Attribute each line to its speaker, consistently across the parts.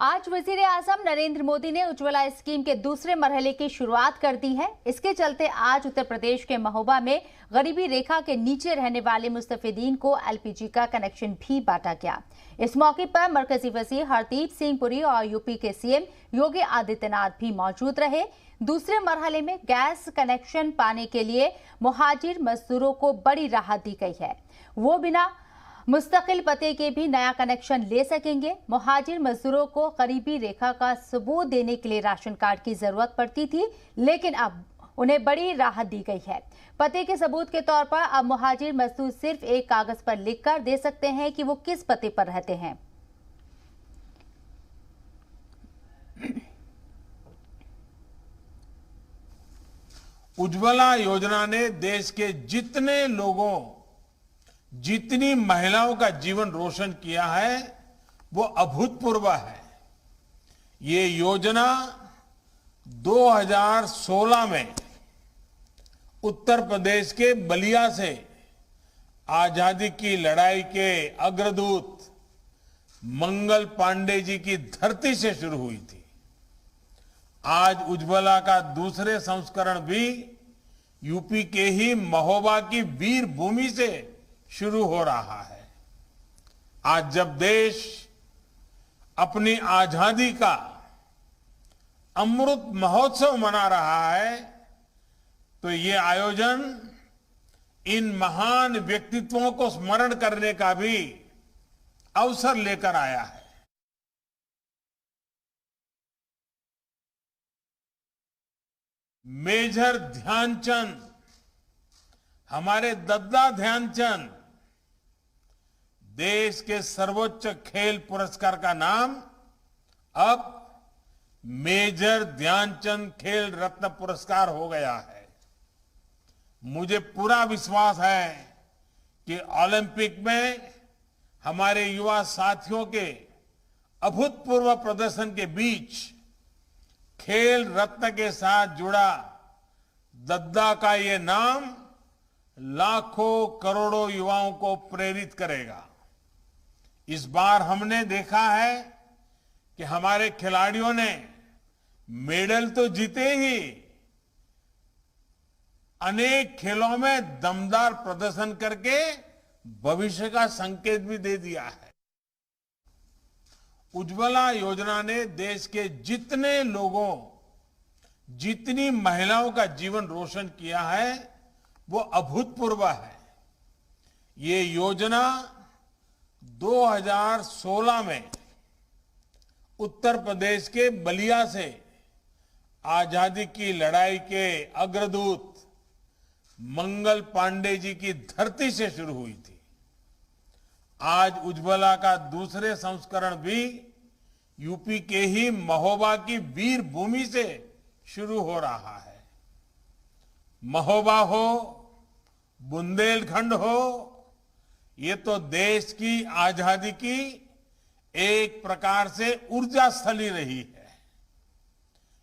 Speaker 1: आज वजीर आजम नरेंद्र मोदी ने उज्ज्वला स्कीम के दूसरे मरहले की शुरुआत कर दी है। इसके चलते आज उत्तर प्रदेश के महोबा में गरीबी रेखा के नीचे रहने वाले मुस्तफिदीन को एलपीजी का कनेक्शन भी बांटा गया। इस मौके पर मरकजी वजीर हरदीप सिंह पुरी और यूपी के सीएम योगी आदित्यनाथ भी मौजूद रहे। दूसरे मरहले में गैस कनेक्शन पाने के लिए मुहाजिर मजदूरों को बड़ी राहत दी गई है। वो बिना मुस्तकिल पते के भी नया कनेक्शन ले सकेंगे। मुहाजिर मजदूरों को गरीबी रेखा का सबूत देने के लिए राशन कार्ड की जरूरत पड़ती थी, लेकिन अब उन्हें बड़ी राहत दी गई है। पते के सबूत के तौर पर अब मुहाजिर मजदूर सिर्फ एक कागज पर लिखकर दे सकते हैं कि वो किस पते पर रहते हैं।
Speaker 2: उज्ज्वला योजना ने देश के जितने लोगों, जितनी महिलाओं का जीवन रोशन किया है वो अभूतपूर्व है। ये योजना 2016 में उत्तर प्रदेश के बलिया से आजादी की लड़ाई के अग्रदूत मंगल पांडे जी की धरती से शुरू हुई थी। आज उज्ज्वला का दूसरे संस्करण भी यूपी के ही महोबा की वीर भूमि से शुरू हो रहा है। आज जब देश अपनी आजादी का अमृत महोत्सव मना रहा है, तो ये आयोजन इन महान व्यक्तित्वों को स्मरण करने का भी अवसर लेकर आया है। मेजर ध्यानचंद, हमारे दद्दा ध्यानचंद, देश के सर्वोच्च खेल पुरस्कार का नाम अब मेजर ध्यानचंद खेल रत्न पुरस्कार हो गया है। मुझे पूरा विश्वास है कि ओलंपिक में हमारे युवा साथियों के अभूतपूर्व प्रदर्शन के बीच खेल रत्न के साथ जुड़ा दद्दा का ये नाम लाखों करोड़ों युवाओं को प्रेरित करेगा। इस बार हमने देखा है कि हमारे खिलाड़ियों ने मेडल तो जीते ही, अनेक खेलों में दमदार प्रदर्शन करके भविष्य का संकेत भी दे दिया है। उज्ज्वला योजना ने देश के जितने लोगों, जितनी महिलाओं का जीवन रोशन किया है वो अभूतपूर्व है। ये योजना 2016 में उत्तर प्रदेश के बलिया से आजादी की लड़ाई के अग्रदूत मंगल पांडे जी की धरती से शुरू हुई थी। आज उज्ज्वला का दूसरे संस्करण भी यूपी के ही महोबा की वीर भूमि से शुरू हो रहा है। महोबा हो, बुंदेलखंड हो, ये तो देश की आजादी की एक प्रकार से ऊर्जा स्थली रही है।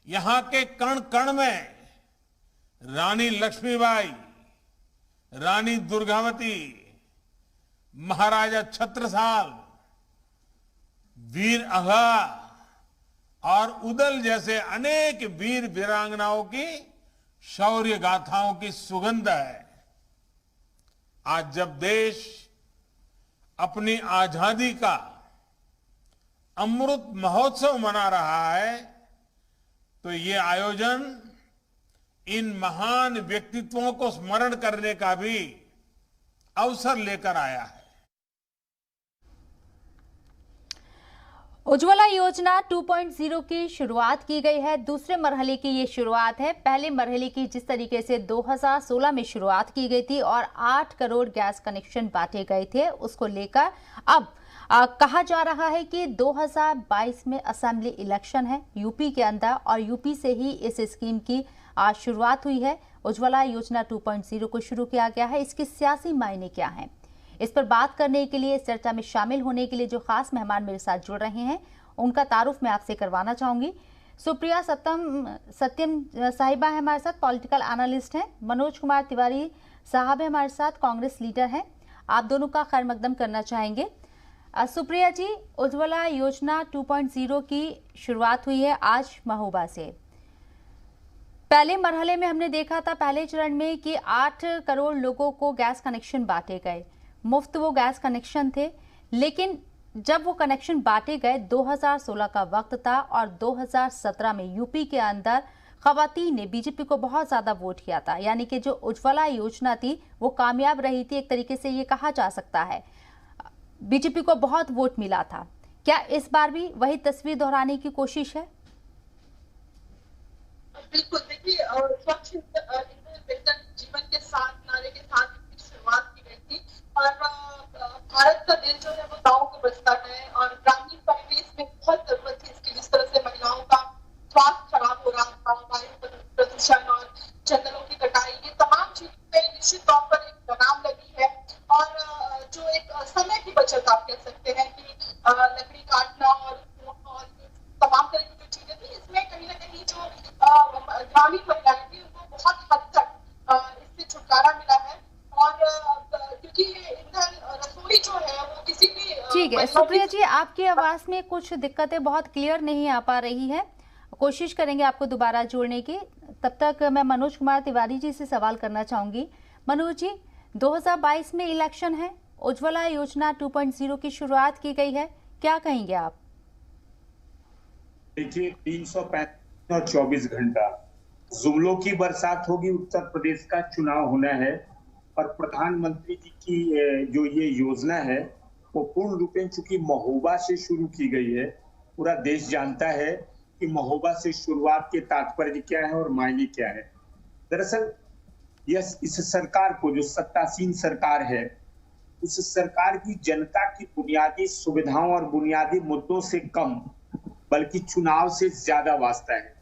Speaker 2: यहां के कण कण में रानी लक्ष्मीबाई, रानी दुर्गावती, महाराजा छत्रसाल, वीर अघा और उदल जैसे अनेक वीर वीरांगनाओं की शौर्य गाथाओं की सुगंध है। आज जब देश अपनी आजादी का अमृत महोत्सव मना रहा है, तो ये आयोजन इन महान व्यक्तित्वों को स्मरण करने का भी अवसर लेकर आया है।
Speaker 1: उज्ज्वला योजना 2.0 की शुरुआत की गई है। दूसरे मरहले की ये शुरुआत है। पहले मरहले की जिस तरीके से 2016 में शुरुआत की गई थी और 8 करोड़ गैस कनेक्शन बांटे गए थे, उसको लेकर अब कहा जा रहा है कि 2022 में असेंबली इलेक्शन है यूपी के अंदर और यूपी से ही इस स्कीम की शुरुआत हुई है। उज्ज्वला योजना 2.0 को शुरू किया गया है। इसके सियासी मायने क्या हैं, इस पर बात करने के लिए, इस चर्चा में शामिल होने के लिए जो खास मेहमान मेरे साथ जुड़ रहे हैं उनका तारुफ मैं आपसे करवाना चाहूंगी। सुप्रिया सत्यम साहिबा है हमारे साथ, पॉलिटिकल एनालिस्ट हैं। मनोज कुमार तिवारी साहब है हमारे साथ, कांग्रेस लीडर हैं। आप दोनों का खैर मकदम करना चाहेंगे। सुप्रिया जी, उज्ज्वला योजना 2.0 की शुरुआत हुई है आज महोबा से। पहले मरहले में हमने देखा था, पहले चरण में, कि 8 करोड़ लोगों को गैस कनेक्शन बांटे गए। मुफ्त वो गैस कनेक्शन थे, लेकिन जब वो कनेक्शन बांटे गए 2016 का वक्त था और 2017 में यूपी के अंदर खवातीन ने बीजेपी को बहुत ज्यादा वोट किया था। यानी कि जो उज्ज्वला योजना थी वो कामयाब रही थी, एक तरीके से ये कहा जा सकता है। बीजेपी को बहुत वोट मिला था। क्या इस बार भी वही तस्वीर दोहराने की कोशिश है?
Speaker 3: बिल्कुल, देखिए स्वच्छ बेहतर जीवन के साथ, नारे के साथ इसकी शुरुआत की गई थी। और भारत का दिल जो है वो गाँव को बसता है और ग्रामीण परिवेश में बहुत जरूरत थी इसकी। जिस तरह से महिलाओं का स्वास्थ्य खराब हो रहा था, वायु प्रदूषण और जंगलों की कटाई, ये तमाम चीजों पे निश्चित तौर पर एक लगाम लगी है। और जो एक समय की बचत आप कह सकते हैं कि लकड़ी काटना और तमाम तरह की जो चीजें थी, इसमें कहीं ना कहीं जो ग्रामीण महिलाएं थी उनको बहुत हद तक इससे छुटकारा मिला है। और क्योंकि ईंधन रसोई जो है वो किसी भी
Speaker 1: ठीक है सुप्रिया जी, आपकी आवाज में कुछ दिक्कतें बहुत क्लियर नहीं आ पा रही है, कोशिश करेंगे आपको दोबारा जोड़ने की। तब तक मैं मनोज कुमार तिवारी जी से सवाल करना चाहूंगी। मनोज जी, 2022 में इलेक्शन है, उज्ज्वला योजना 2.0 की शुरुआत की गई है, क्या कहेंगे आप?
Speaker 4: देखिए, 335 और 24 घंटा जुमलों की बरसात होगी। उत्तर प्रदेश का चुनाव होना है और प्रधानमंत्री जी की जो ये योजना है वो पूर्ण रूप से चूंकि महोबा से शुरू की गई है, पूरा देश जानता है कि महोबा से शुरुआत के तात्पर्य क्या है और मायने क्या है। दरअसल इस सरकार को, जो सत्तासीन सरकार है, उस सरकार की जनता की बुनियादी सुविधाओं और बुनियादी मुद्दों से कम बल्कि चुनाव से ज्यादा वास्ता है।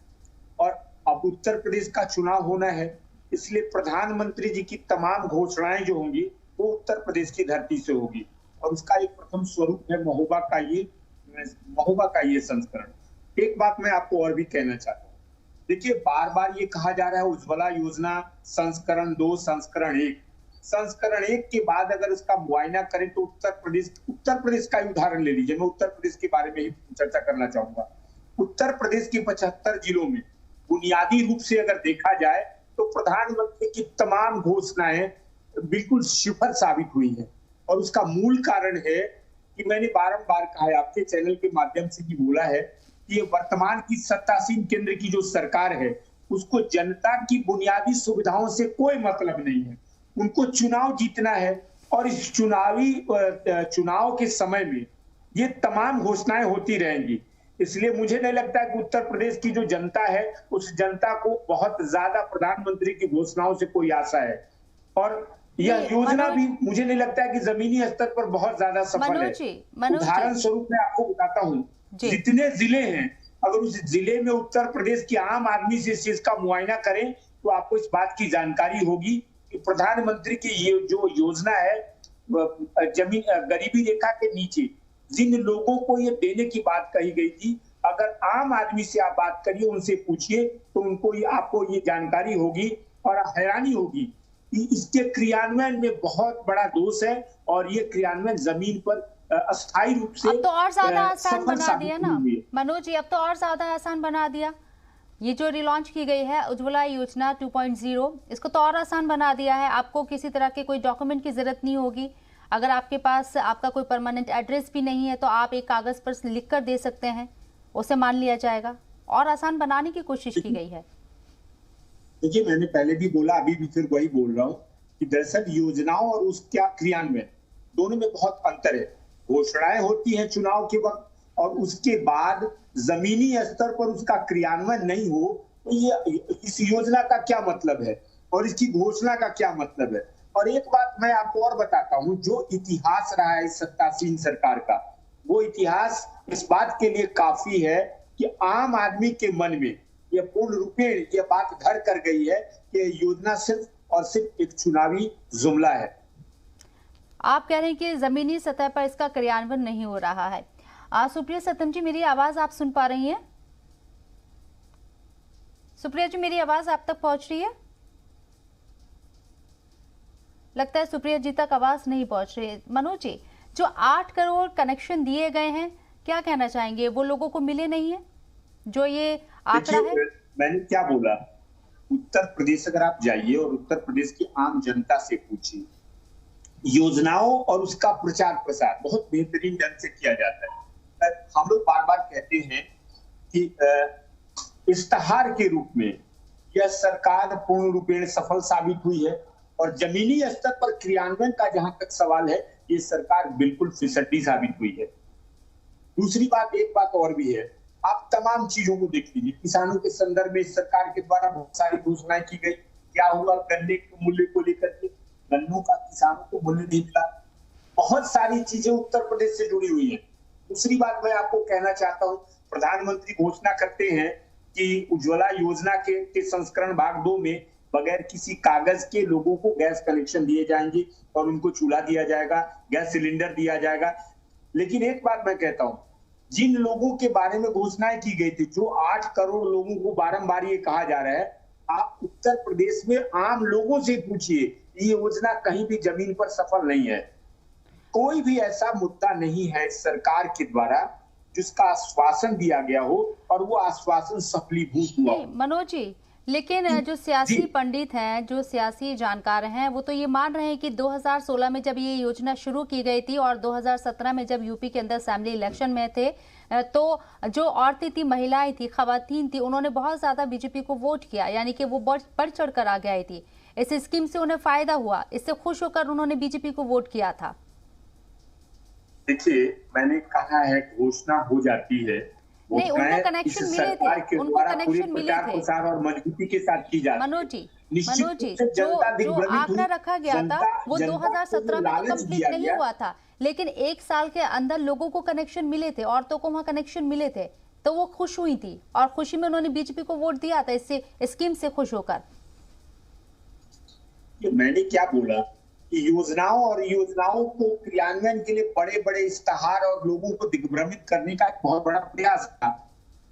Speaker 4: और अब उत्तर प्रदेश का चुनाव होना है, इसलिए प्रधानमंत्री जी की तमाम घोषणाएं जो होंगी वो उत्तर प्रदेश की धरती से होगी और उसका एक प्रथम स्वरूप है महोबा का ये संस्करण। एक बात मैं आपको और भी कहना चाहता हूँ। देखिए, बार बार ये कहा जा रहा है उज्ज्वला योजना संस्करण 2, संस्करण 1। संस्करण 1 के बाद अगर इसका मुआयना करें तो उत्तर प्रदेश का ही उदाहरण ले लीजिए। मैं उत्तर प्रदेश के बारे में ही चर्चा करना चाहूंगा। उत्तर प्रदेश के 75 जिलों में बुनियादी रूप से अगर देखा जाए तो प्रधानमंत्री की तमाम घोषणाएं बिल्कुल सिफर साबित हुई है। और उसका मूल कारण है कि मैंने बारंबार कहा है, आपके चैनल के माध्यम से भी बोला है कि ये वर्तमान की सत्तासीन केंद्र की जो सरकार है उसको जनता की बुनियादी सुविधाओं से कोई मतलब नहीं है। उनको चुनाव जीतना है और इस चुनाव के समय में ये तमाम घोषणाएं होती रहेंगी। इसलिए मुझे नहीं लगता कि उत्तर प्रदेश की जो जनता है उस जनता को बहुत ज्यादा प्रधानमंत्री की घोषणाओं से कोई आशा है। और यह योजना भी मुझे नहीं लगता है कि जमीनी स्तर पर बहुत ज्यादा सफल है। उदाहरण स्वरूप मैं आपको बताता हूँ, जितने जिले हैं, अगर उस जिले में उत्तर प्रदेश के आम आदमी से इस चीज का मुआयना करें तो आपको इस बात की जानकारी होगी कि प्रधानमंत्री की ये जो योजना है गरीबी रेखा के नीचे जिन लोगों को ये देने की बात कही गई थी, अगर आम आदमी से आप बात करिए, उनसे पूछिए तो आपको ये जानकारी होगी और हैरानी होगी कि इसके क्रियान्वयन में बहुत बड़ा दोष है और ये क्रियान्वयन जमीन पर अस्थायी रूप से
Speaker 1: अब तो और ज्यादा आसान बना दिया ना मनोज जी, अब तो और ज्यादा आसान बना दिया। ये जो रिलॉन्च की गई है उज्ज्वला योजना 2.0, इसको तो और आसान बना दिया है। आपको किसी तरह के कोई डॉक्यूमेंट की जरूरत नहीं होगी। अगर आपके पास आपका कोई परमानेंट एड्रेस भी नहीं है तो आप एक कागज पर लिख कर दे सकते हैं, उसे मान लिया जाएगा। और आसान बनाने की कोशिश की गई है।
Speaker 4: देखिए, मैंने पहले भी बोला, अभी भी फिर वही बोल रहा हूँ कि दरअसल योजनाओं और उसका क्रियान्वयन दोनों में बहुत अंतर है। घोषणाएं होती हैं चुनाव के वक्त और उसके बाद जमीनी स्तर पर उसका क्रियान्वयन नहीं हो तो ये इस योजना का क्या मतलब है और इसकी घोषणा का क्या मतलब है। और एक बात मैं आपको और बताता हूं, जो इतिहास रहा है इस सत्तासीन सरकार का, वो इतिहास इस बात के लिए काफी है कि आम आदमी के मन में ये पूर्ण रूपेण ये बात घर कर गई है कि योजना सिर्फ और सिर्फ एक चुनावी जुमला है।
Speaker 1: आप कह रहे हैं कि जमीनी सतह पर इसका क्रियान्वयन नहीं हो रहा है। सुप्रिया सतम जी, मेरी आवाज आप सुन पा रही हैं? सुप्रिया जी, मेरी आवाज आप तक पहुंच रही है? लगता है सुप्रिया जी तक आवाज नहीं पहुंच रही है। मनोज जी, जो 8 करोड़ कनेक्शन दिए गए हैं, क्या कहना चाहेंगे? वो लोगों को मिले नहीं है जो ये आंकड़ा है?
Speaker 4: मैंने क्या बोला, उत्तर प्रदेश अगर आप जाइए और उत्तर प्रदेश की आम जनता से पूछिए, योजनाओं और उसका प्रचार प्रसार बहुत बेहतरीन ढंग से किया जाता है। हम लोग बार बार कहते हैं कि इश्तहार के रूप में यह सरकार पूर्ण रूपेण सफल साबित हुई है, और जमीनी स्तर पर क्रियान्वयन का जहां तक सवाल है, ये सरकार बिल्कुल फिसड्डी साबित हुई है। दूसरी बात, एक बात और भी है, आप तमाम चीजों को देख लीजिए। किसानों के संदर्भ में इस सरकार के द्वारा बहुत सारी घोषणाएं की गई। क्या हुआ? गन्ने के मूल्य को लेकर के, गन्नों का किसानों को मूल्य नहीं मिला। बहुत सारी चीजें उत्तर प्रदेश से जुड़ी हुई है। दूसरी बात मैं आपको कहना चाहता हूँ, प्रधानमंत्री घोषणा करते हैं कि उज्ज्वला योजना के संस्करण भाग 2 में बगैर किसी कागज के लोगों को गैस कनेक्शन दिए जाएंगे और उनको चूल्हा दिया जाएगा, गैस सिलेंडर दिया जाएगा। लेकिन एक बात मैं कहता हूं, जिन लोगों के बारे में घोषणाएं की गई थी, जो 8 करोड़ लोगों को बारंबार ये कहा जा रहा है, आप उत्तर प्रदेश में आम लोगों से पूछिए, ये योजना कहीं भी जमीन पर सफल नहीं है। कोई भी ऐसा मुद्दा नहीं है सरकार के द्वारा जिसका आश्वासन दिया गया हो और वो आश्वासन सफलीभूत हुआ हो।
Speaker 1: मनोज जी, लेकिन जो सियासी पंडित हैं, जो सियासी जानकार हैं, वो तो ये मान रहे हैं कि 2016 में जब ये योजना शुरू की गई थी और 2017 में जब यूपी के अंदर असेंबली इलेक्शन में थे, तो जो औरतें थी, महिलाएं थी, खवातीन थी, उन्होंने बहुत ज्यादा बीजेपी को वोट किया, यानी कि वो बढ़ चढ़ कर आगे आई थी। इस स्कीम से उन्हें फायदा हुआ, इससे खुश होकर उन्होंने बीजेपी को वोट किया था।
Speaker 4: देखिए, मैंने कहा है घोषणा हो जाती है,
Speaker 1: नहीं, उनको कनेक्शन मिले थे, उनको कनेक्शन मिले थे
Speaker 4: और मजबूती के साथ की जाती है।
Speaker 1: मनोज जी, जो आंकड़ा रखा गया था वो 2017 में तो कंप्लीट नहीं हुआ था, लेकिन 1 साल के अंदर लोगों को कनेक्शन मिले थे, औरतों को वहां कनेक्शन मिले थे, तो वो खुश हुई थी और खुशी में उन्होंने बीजेपी को वोट दिया था, इससे स्कीम से खुश होकर।
Speaker 4: मैंने क्या बोला कि योजनाओं को क्रियान्वयन के लिए बड़े बड़े इश्तहार और लोगों को दिग्भ्रमित करने का एक बहुत बड़ा प्रयास था,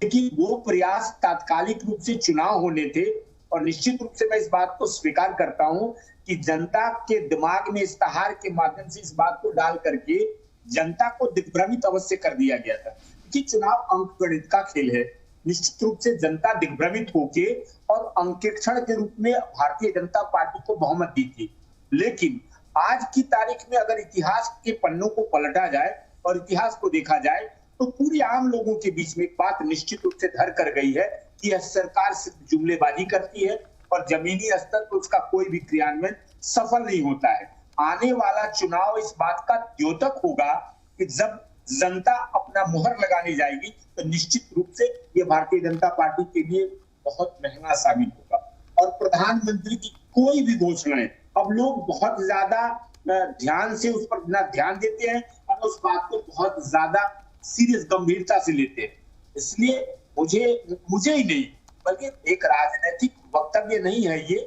Speaker 4: लेकिन वो प्रयास तात्कालिक रूप से चुनाव होने थे। और निश्चित रूप से मैं इस बात को स्वीकार करता हूं कि जनता के दिमाग में इश्तहार के माध्यम से इस बात को डाल करके जनता को दिग्भ्रमित अवश्य कर दिया गया था, कि चुनाव अंकगणित का खेल है। निश्चित रूप से जनता दिग्भ्रमित होके और अंकेक्षण के रूप में भारतीय जनता पार्टी को बहुमत दी थी। लेकिन आज की तारीख में अगर इतिहास के पन्नों को पलटा जाए और इतिहास को देखा जाए, तो पूरी आम लोगों के बीच में एक बात निश्चित रूप से धर कर गई है कि यह सरकार सिर्फ जुमलेबाजी करती है और जमीनी स्तर पर उसका कोई भी क्रियान्वयन सफल नहीं होता है। आने वाला चुनाव इस बात का द्योतक होगा कि जब जनता अपना मुहर लगाने जाएगी, तो निश्चित रूप से ये भारतीय जनता पार्टी के लिए बहुत महंगा साबित होगा। और प्रधानमंत्री की कोई भी घोषणाएं अब लोग बहुत ज्यादा ध्यान से उस पर ध्यान देते हैं और उस बात को बहुत ज्यादा सीरियस गंभीरता से लेते हैं। इसलिए मुझे ही नहीं, बल्कि एक राजनीतिक वक्तव्य नहीं है, ये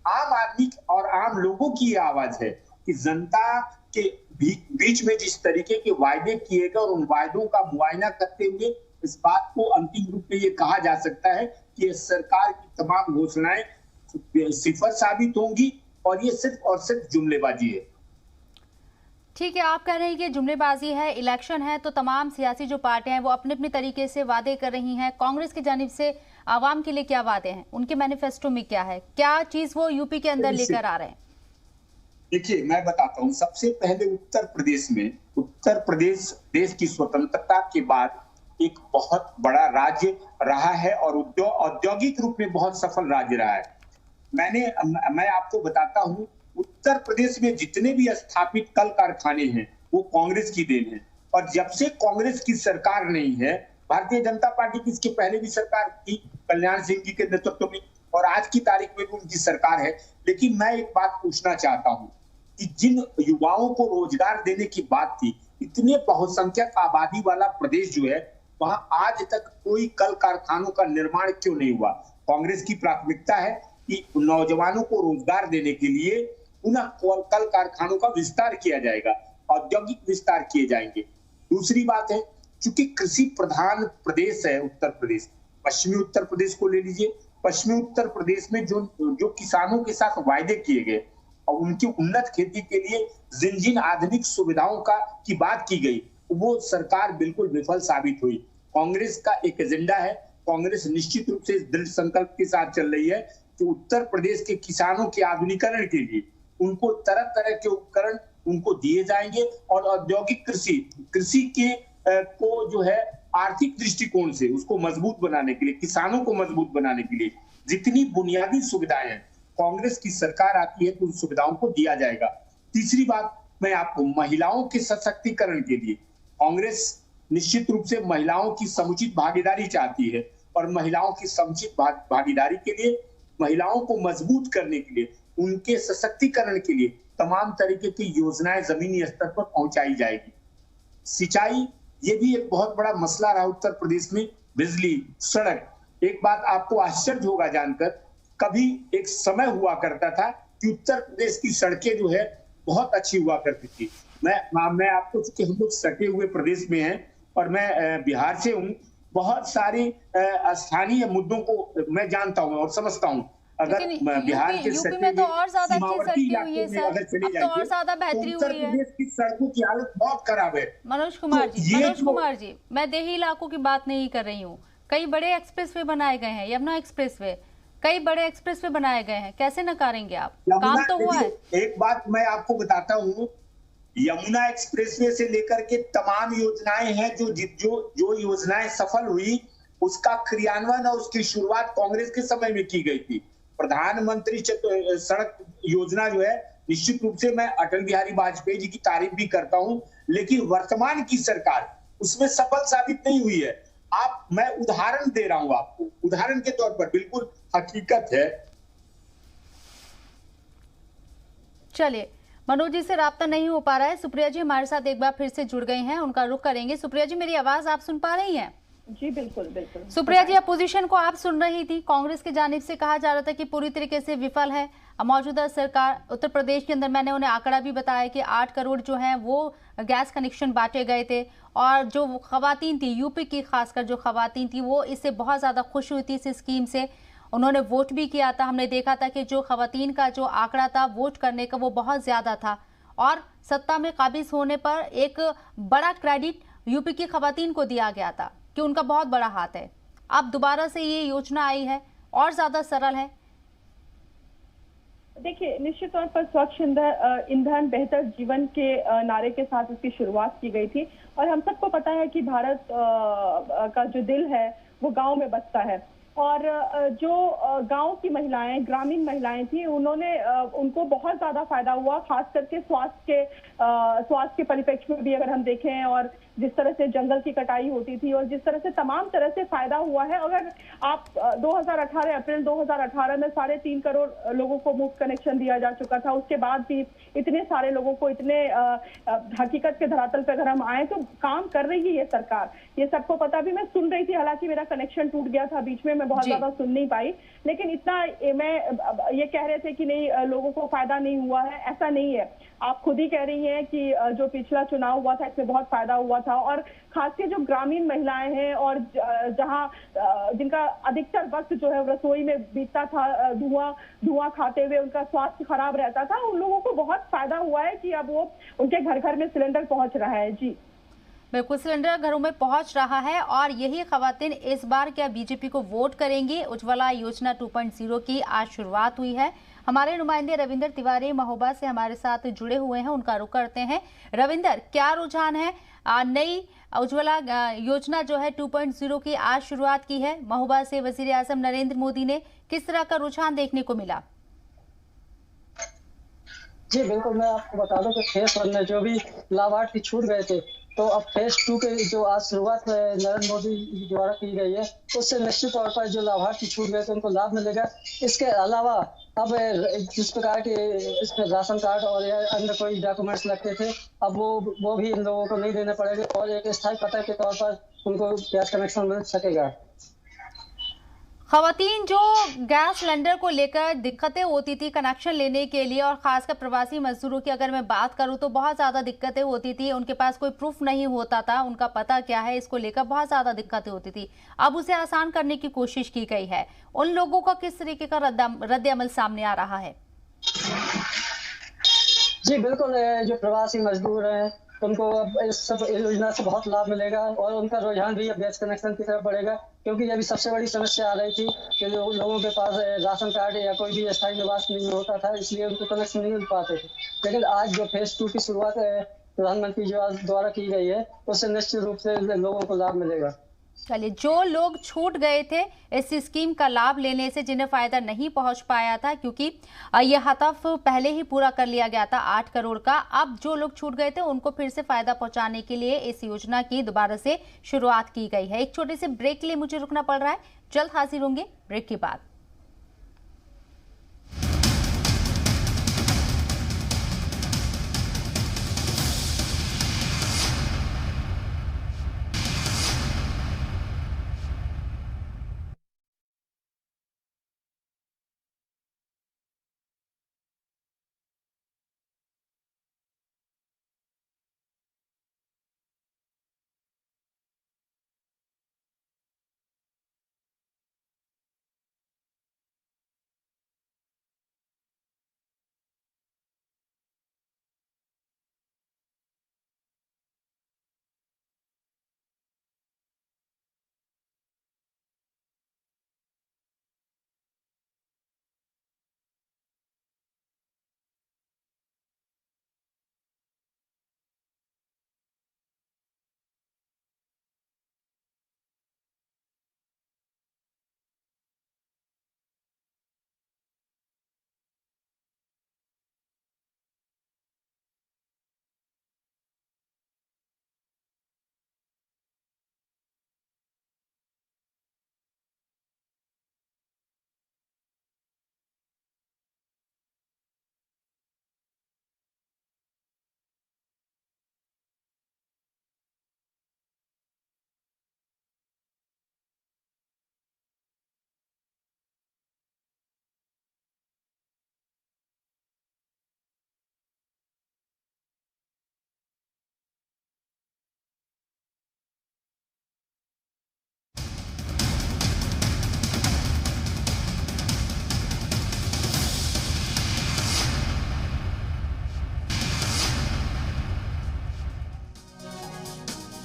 Speaker 4: आम आदमी और आम लोगों की ये आवाज है कि जनता के बीच में जिस तरीके के वायदे किए गए और उन वायदों का मुआयना करते हुए इस बात को अंतिम रूप में ये कहा जा सकता है कि सरकार की तमाम घोषणाएं सिफर साबित होंगी और ये सिर्फ और सिर्फ जुमलेबाजी है।
Speaker 1: ठीक है, आप कह रहे हैं कि जुमलेबाजी है, इलेक्शन है, तो तमाम सियासी जो पार्टियां हैं वो अपने अपने तरीके से वादे कर रही हैं। कांग्रेस की जानिब से आवाम के लिए क्या वादे हैं, उनके मैनिफेस्टो में क्या है, क्या चीज वो यूपी के अंदर लेकर आ रहे हैं?
Speaker 4: देखिए, मैं बताता हूँ। सबसे पहले उत्तर प्रदेश देश की स्वतंत्रता के बाद एक बहुत बड़ा राज्य रहा है और औद्योगिक रूप में बहुत सफल राज्य रहा है। मैं आपको बताता हूँ, उत्तर प्रदेश में जितने भी स्थापित कल कारखाने हैं वो कांग्रेस की देन है। और जब से कांग्रेस की सरकार नहीं है, भारतीय जनता पार्टी की इसके पहले भी सरकार थी कल्याण सिंह जी के नेतृत्व में, और आज की तारीख में भी उनकी सरकार है। लेकिन मैं एक बात पूछना चाहता हूं कि जिन युवाओं को रोजगार देने की बात थी, इतने बहुसंख्यक आबादी वाला प्रदेश जो है, वहां आज तक कोई कल कारखानों का निर्माण क्यों नहीं हुआ? कांग्रेस की प्राथमिकता है कि नौजवानों को रोजगार देने के लिए पुनः कल कारखानों का विस्तार किया जाएगा, औद्योगिक विस्तार किए जाएंगे। दूसरी बात है, चूंकि कृषि प्रधान प्रदेश है उत्तर प्रदेश, पश्चिमी उत्तर प्रदेश को ले लीजिए। पश्चिमी उत्तर प्रदेश में जो किसानों के साथ वायदे किए गए, और उनकी उन्नत खेती के लिए जिन जिन आधुनिक सुविधाओं की बात की गई, वो सरकार बिल्कुल विफल साबित हुई। कांग्रेस का एक एजेंडा है, कांग्रेस निश्चित रूप से दृढ़ संकल्प के साथ चल रही है कि उत्तर प्रदेश के किसानों के आधुनिकीकरण के लिए उनको तरह तरह के उपकरण उनको दिए जाएंगे और औद्योगिक कृषि के को जो है आर्थिक दृष्टिकोण से उसको मजबूत बनाने के लिए, किसानों को मजबूत बनाने के लिए जितनी बुनियादी सुविधाएं हैं, कांग्रेस की सरकार आती है तो उन सुविधाओं को दिया जाएगा। तीसरी बात मैं आपको महिलाओं के सशक्तिकरण के लिए, कांग्रेस निश्चित रूप से महिलाओं की समुचित भागीदारी चाहती है और महिलाओं की समुचित भागीदारी के लिए, महिलाओं को मजबूत करने के लिए, उनके सशक्तिकरण के लिए तमाम तरीके की योजनाएं जमीनी स्तर पर पहुंचाई जाएगी। सिंचाई, ये भी एक बहुत बड़ा मसला रहा उत्तर प्रदेश में, बिजली, सड़क। एक बात आपको आश्चर्य होगा जानकर, कभी एक समय हुआ करता था कि उत्तर प्रदेश की सड़कें जो है बहुत अच्छी हुआ करती थी। मैं आपको, चूंकि हम लोग सटे हुए प्रदेश में हैं और मैं बिहार से हूँ, बहुत सारी स्थानीय मुद्दों को मैं जानता हूँ और समझता हूँ। अगर बिहार के
Speaker 1: यूपी में तो और ज्यादा अच्छी सड़कें हुई है सर, अब तो और ज्यादा बेहतरी हुई है।
Speaker 4: प्रदेश की सड़कों की हालत बहुत खराब है।
Speaker 1: मनोज कुमार जी, मैं देही इलाकों की बात नहीं कर रही हूँ। कई बड़े एक्सप्रेसवे बनाए गए हैं, यमुना एक्सप्रेसवे, कई बड़े एक्सप्रेसवे बनाए गए हैं, कैसे नकारेंगे आप? काम तो हुआ है।
Speaker 4: एक बात मैं आपको बताता हूँ, यमुना एक्सप्रेसवे से लेकर के तमाम योजनाएं हैं, जो योजनाएं सफल हुई उसका क्रियान्वयन और उसकी शुरुआत कांग्रेस के समय में की गई थी। प्रधानमंत्री सड़क योजना जो है, निश्चित रूप से मैं अटल बिहारी वाजपेयी जी की तारीफ भी करता हूं, लेकिन वर्तमान की सरकार उसमें सफल साबित नहीं हुई है। मैं उदाहरण दे रहा हूं आपको, उदाहरण के तौर पर, बिल्कुल हकीकत है।
Speaker 1: चलिए, मनोज जी से राब्ता नहीं हो पा रहा है। सुप्रिया जी हमारे साथ एक बार फिर से जुड़ गई हैं, उनका रुख करेंगे। सुप्रिया जी, मेरी आवाज आप सुन पा रही हैं?
Speaker 5: जी बिल्कुल बिल्कुल।
Speaker 1: सुप्रिया जी, अपोजिशन को आप सुन रही थी, कांग्रेस की जानिब से कहा जा रहा था कि पूरी तरीके से विफल है मौजूदा सरकार। उत्तर प्रदेश के अंदर मैंने उन्हें आंकड़ा भी बताया कि 8 करोड़ जो हैं वो गैस कनेक्शन बांटे गए थे और जो खवातीन थी, यूपी की खासकर जो खवातीन थी, वो इससे बहुत ज्यादा खुश हुई थी इस स्कीम से। उन्होंने वोट भी किया था। हमने देखा था कि जो खवातीन का जो आंकड़ा था वोट करने का वो बहुत ज्यादा था और सत्ता में काबिज होने पर एक बड़ा क्रेडिट यूपी की खवातीन को दिया गया था कि उनका बहुत बड़ा हाथ है। अब दोबारा से ये योजना आई है और ज्यादा सरल है।
Speaker 5: देखिए, निश्चित तौर पर स्वच्छ ईंधन बेहतर जीवन के नारे के साथ इसकी शुरुआत की गई थी और हम सबको पता है कि भारत का जो दिल है वो गांव में बसता है और जो गांव की महिलाएं, ग्रामीण महिलाएं थी, उनको बहुत ज्यादा फायदा हुआ, खास करके स्वास्थ्य के परिप्रेक्ष्य में भी अगर हम देखें और जिस तरह से जंगल की कटाई होती थी और जिस तरह से तमाम तरह से फायदा हुआ है। अगर आप 2018 अप्रैल 2018 में 3.5 करोड़ लोगों को मुफ्त कनेक्शन दिया जा चुका था, उसके बाद भी इतने सारे लोगों को, इतने हकीकत के धरातल पर अगर हम आए तो काम कर रही है ये सरकार, ये सबको पता भी। मैं सुन रही थी, हालांकि मेरा कनेक्शन टूट गया था बीच में, मैं बहुत ज्यादा सुन नहीं पाई, लेकिन इतना मैं ये कह रहे थे कि नहीं लोगों को फायदा नहीं हुआ है, ऐसा नहीं है। आप खुद ही कह रही हैं कि जो पिछला चुनाव हुआ था इसमें बहुत फायदा हुआ था और खासकर जो ग्रामीण महिलाएं हैं और जहां जिनका अधिकतर वक्त जो है रसोई में बीतता था, धुआं खाते हुए उनका स्वास्थ्य खराब रहता था, उन लोगों को बहुत फायदा हुआ है कि अब वो उनके घर घर में सिलेंडर पहुंच रहा है। जी
Speaker 1: बिल्कुल, सिलेंडर घरों में पहुंच रहा है और यही खवातीन इस बार क्या बीजेपी को वोट करेंगी? उज्ज्वला योजना 2.0 की आज शुरुआत हुई है। हमारे नुमाइंदे रविंदर तिवारी महोबा से हमारे साथ जुड़े हुए हैं, उनका रुख करते हैं। रविंदर, क्या रुझान है? नई उज्ज्वला योजना जो है 2.0 की आज शुरुआत की है महोबा से वजीर आजम नरेंद्र मोदी ने, किस तरह का रुझान देखने को मिला?
Speaker 6: जी बिल्कुल, मैं आपको बता दूं कि फेज 1 में जो भी लाभार्थी छूट गए थे, तो अब फेज 2 के जो आज शुरुआत नरेंद्र मोदी द्वारा की गई है, उससे निश्चित तौर पर जो लाभार्थी छूट गए थे उनको लाभ मिलेगा। इसके अलावा अब जिस प्रकार के इसमें राशन कार्ड और अन्य कोई डॉक्यूमेंट्स लगते थे, अब वो भी इन लोगों को नहीं देने पड़ेंगे और एक स्थायी पता के तौर पर उनको गैस कनेक्शन मिल सकेगा।
Speaker 1: खवातीन जो गैस सिलेंडर को लेकर दिक्कतें होती थी कनेक्शन लेने के लिए और खासकर प्रवासी मजदूरों की अगर मैं बात करूं तो बहुत ज्यादा दिक्कतें होती थी, उनके पास कोई प्रूफ नहीं होता था, उनका पता क्या है इसको लेकर बहुत ज्यादा दिक्कतें होती थी। अब उसे आसान करने की कोशिश की गई है। उन लोगों का किस तरीके का रद्द अमल सामने आ रहा है?
Speaker 6: जी बिल्कुल, जो प्रवासी मजदूर हैं उनको अब इस सब योजना से बहुत लाभ मिलेगा और उनका रुझान भी अब गैस कनेक्शन की तरफ बढ़ेगा, क्योंकि अभी सबसे बड़ी समस्या आ रही थी कि लोगों के पास राशन कार्ड या कोई भी स्थायी निवास नहीं होता था, इसलिए उनको कनेक्शन नहीं मिल पाते थे। लेकिन आज जो फेज 2 की शुरुआत प्रधानमंत्री द्वारा की गई है, उससे निश्चित रूप से लोगों को लाभ मिलेगा।
Speaker 1: चलिए, जो लोग छूट गए थे इस स्कीम का लाभ लेने से, जिन्हें फायदा नहीं पहुंच पाया था, क्योंकि यह हदफ पहले ही पूरा कर लिया गया था 8 करोड़ का, अब जो लोग छूट गए थे उनको फिर से फायदा पहुंचाने के लिए इस योजना की दोबारा से शुरुआत की गई है। एक छोटे से ब्रेक के लिए मुझे रुकना पड़ रहा है, जल्द हाजिर होंगे ब्रेक के बाद।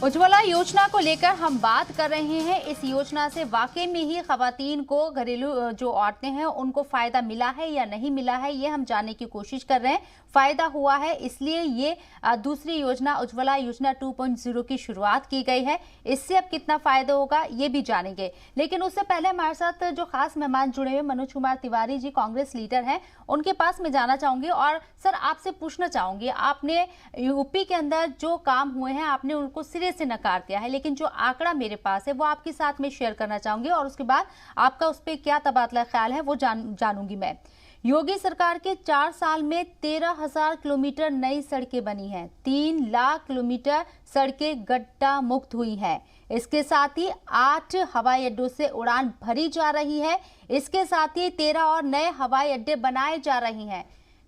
Speaker 1: उज्ज्वला योजना को लेकर हम बात कर रहे हैं। इस योजना से वाकई में ही खवातीन को, घरेलू जो औरतें हैं, उनको फायदा मिला है या नहीं मिला है, ये हम जानने की कोशिश कर रहे हैं। फायदा हुआ है, इसलिए ये दूसरी योजना उज्ज्वला योजना 2.0 की शुरुआत की गई है। इससे अब कितना फायदा होगा ये भी जानेंगे, लेकिन उससे पहले हमारे साथ जो खास मेहमान जुड़े हुए मनोज कुमार तिवारी जी, कांग्रेस लीडर हैं, उनके पास मैं जाना चाहूंगी और सर आपसे पूछना चाहूंगी, आपने यूपी के अंदर जो काम हुए हैं आपने उनको सिरे से नकार दिया है, लेकिन जो आंकड़ा मेरे पास है वो आपके साथ में शेयर करना चाहूंगी और उसके बाद आपका उस पर क्या तबादला ख्याल है वो जानूंगी मैं। योगी सरकार के 4 साल में 13,000 किलोमीटर नई सड़कें बनी हैं, 3 लाख किलोमीटर सड़कें गड्ढा मुक्त हुई हैं। इसके साथ ही 8 हवाई अड्डों से उड़ान भरी जा रही है। इसके साथ ही 13 और नए हवाई अड्डे बनाए जा रहे हैं।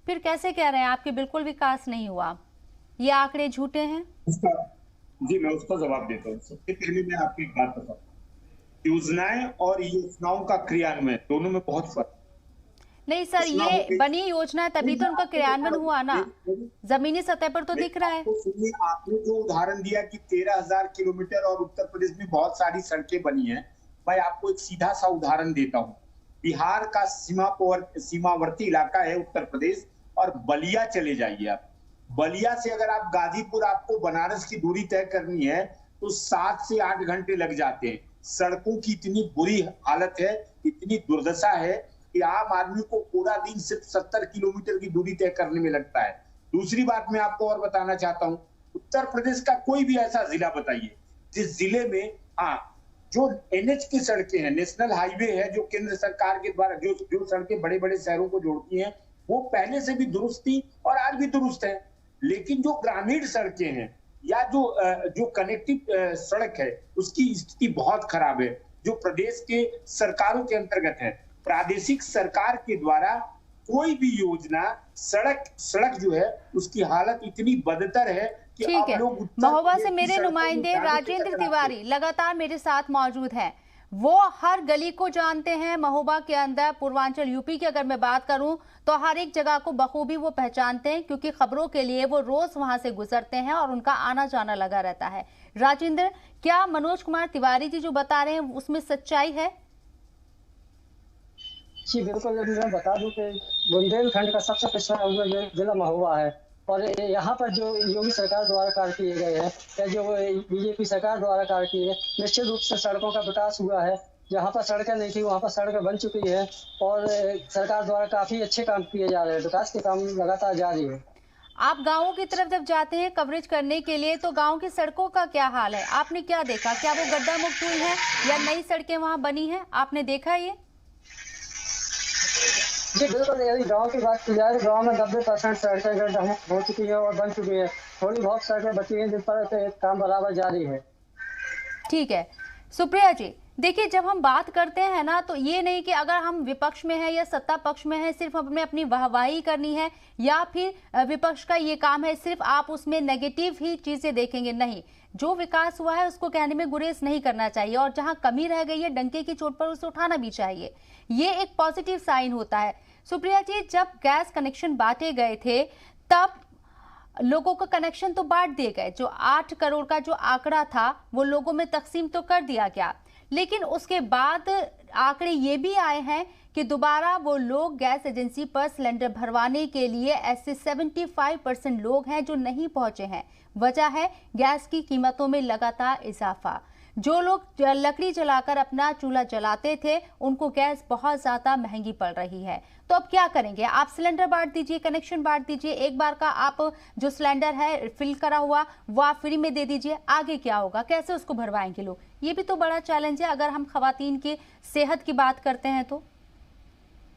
Speaker 1: फिर कैसे कह रहे हैं आपके बिल्कुल विकास नहीं हुआ? ये आंकड़े झूठे हैं?
Speaker 4: जी मैं उसका जवाब देता हूँ। सबसे पहले मैं आपकी एक बात बताऊँ, योजनाएं और योजनाओं का क्रियान्वयन दोनों में बहुत फर्क।
Speaker 1: नहीं सर, ये बनी योजना है तभी तो उनका क्रियान्वयन हुआ ना, जमीनी सतह पर तो दिख रहा है।
Speaker 4: तो सुनिए, आपने जो उदाहरण दिया कि 13,000 किलोमीटर और उत्तर प्रदेश में बहुत सारी सड़कें बनी हैं, मैं आपको एक सीधा सा उदाहरण देता हूँ। बिहार का सीमावर्ती इलाका है उत्तर प्रदेश, और बलिया चले जाइए आप। बलिया से अगर आप गाजीपुर, आपको बनारस की दूरी तय करनी है तो 7 से 8 घंटे लग जाते हैं। सड़कों की इतनी बुरी हालत है, इतनी दुर्दशा है कि आम आदमी को पूरा दिन सिर्फ 70 किलोमीटर की दूरी तय करने में लगता है। दूसरी बात मैं आपको और बताना चाहता हूँ, उत्तर प्रदेश का कोई भी ऐसा जिला बताइए जिस जिले में जो NH की सड़कें हैं, नेशनल हाईवे है, जो केंद्र सरकार के द्वारा जो सड़कें बड़े बड़े शहरों को जोड़ती हैं, वो पहले से भी दुरुस्त थी और आज भी दुरुस्त है। लेकिन जो ग्रामीण सड़कें हैं या जो कनेक्टिव सड़क है, उसकी स्थिति बहुत खराब है, जो प्रदेश के सरकारों के अंतर्गत है। प्रादेशिक सरकार के द्वारा कोई भी योजना, सड़क जो है उसकी हालत इतनी बदतर है कि
Speaker 1: ठीक है। महोबा से मेरे नुमाइंदे राजेंद्र तिवारी लगातार मेरे साथ मौजूद हैं। वो हर गली को जानते हैं। महोबा के अंदर पूर्वांचल यूपी की अगर मैं बात करूं तो हर एक जगह को बखूबी वो पहचानते हैं, क्योंकि खबरों के लिए वो रोज वहां से गुजरते हैं और उनका आना जाना लगा रहता है। राजेंद्र, क्या मनोज कुमार तिवारी जी जो बता रहे हैं उसमें सच्चाई है?
Speaker 6: जी बिल्कुल, मैं बता दूं कि बुंदेलखंड का सबसे पिछड़ा हुआ जिला महोबा है और यहाँ पर जो योगी सरकार द्वारा कार्य किए गए हैं या जो बीजेपी सरकार द्वारा कार्य किए गए, निश्चित रूप से सड़कों का विकास हुआ है। जहाँ पर सड़कें नहीं थी वहाँ पर सड़कें बन चुकी है और सरकार द्वारा काफी अच्छे काम किए जा रहे हैं। विकास के काम लगातार जारी है।
Speaker 1: आप गाँवों की तरफ जब जाते हैं कवरेज करने के लिए तो गाँव की सड़कों का क्या हाल है? आपने क्या देखा? क्या वो गड्ढा मुक्त हुई है या नई सड़कें वहाँ बनी है? आपने देखा ये?
Speaker 6: जी बिल्कुल, यदि गांव की बात की जाए तो गांव में 90% सड़कें हो चुकी है और बन चुकी है। थोड़ी बहुत सड़कें बची हैं जिन पर काम बराबर जारी है।
Speaker 1: ठीक है सुप्रिया जी, देखिए जब हम बात करते हैं ना तो ये नहीं कि अगर हम विपक्ष में है या सत्ता पक्ष में है सिर्फ हमें अपनी वाहवाही करनी है या फिर विपक्ष का ये काम है सिर्फ आप उसमें नेगेटिव ही चीजें देखेंगे। नहीं, जो विकास हुआ है उसको कहने में गुरेज नहीं करना चाहिए और जहां कमी रह गई है डंके की चोट पर उसे उठाना भी चाहिए। ये एक पॉजिटिव साइन होता है। सुप्रिया जी, जब गैस कनेक्शन बांटे गए थे तब लोगों को कनेक्शन तो बांट दिए गए, जो 8 करोड़ का जो आंकड़ा था वो लोगों में तकसीम तो कर दिया गया, लेकिन उसके बाद आंकड़े ये भी आए हैं कि दोबारा वो लोग गैस एजेंसी पर सिलेंडर भरवाने के लिए ऐसे 75% लोग हैं जो नहीं पहुंचे हैं। वजह है गैस की कीमतों में लगातार इजाफा। जो लोग लकड़ी जलाकर अपना चूल्हा जलाते थे उनको गैस बहुत ज्यादा महंगी पड़ रही है। तो अब क्या करेंगे? आप सिलेंडर बांट दीजिए, कनेक्शन बांट दीजिए, एक बार का आप जो सिलेंडर है फिल करा हुआ वो आप फ्री में दे दीजिए। आगे क्या होगा? कैसे उसको भरवाएंगे लोग? ये भी तो बड़ा चैलेंज है अगर हम खवातीन की सेहत की बात करते हैं तो।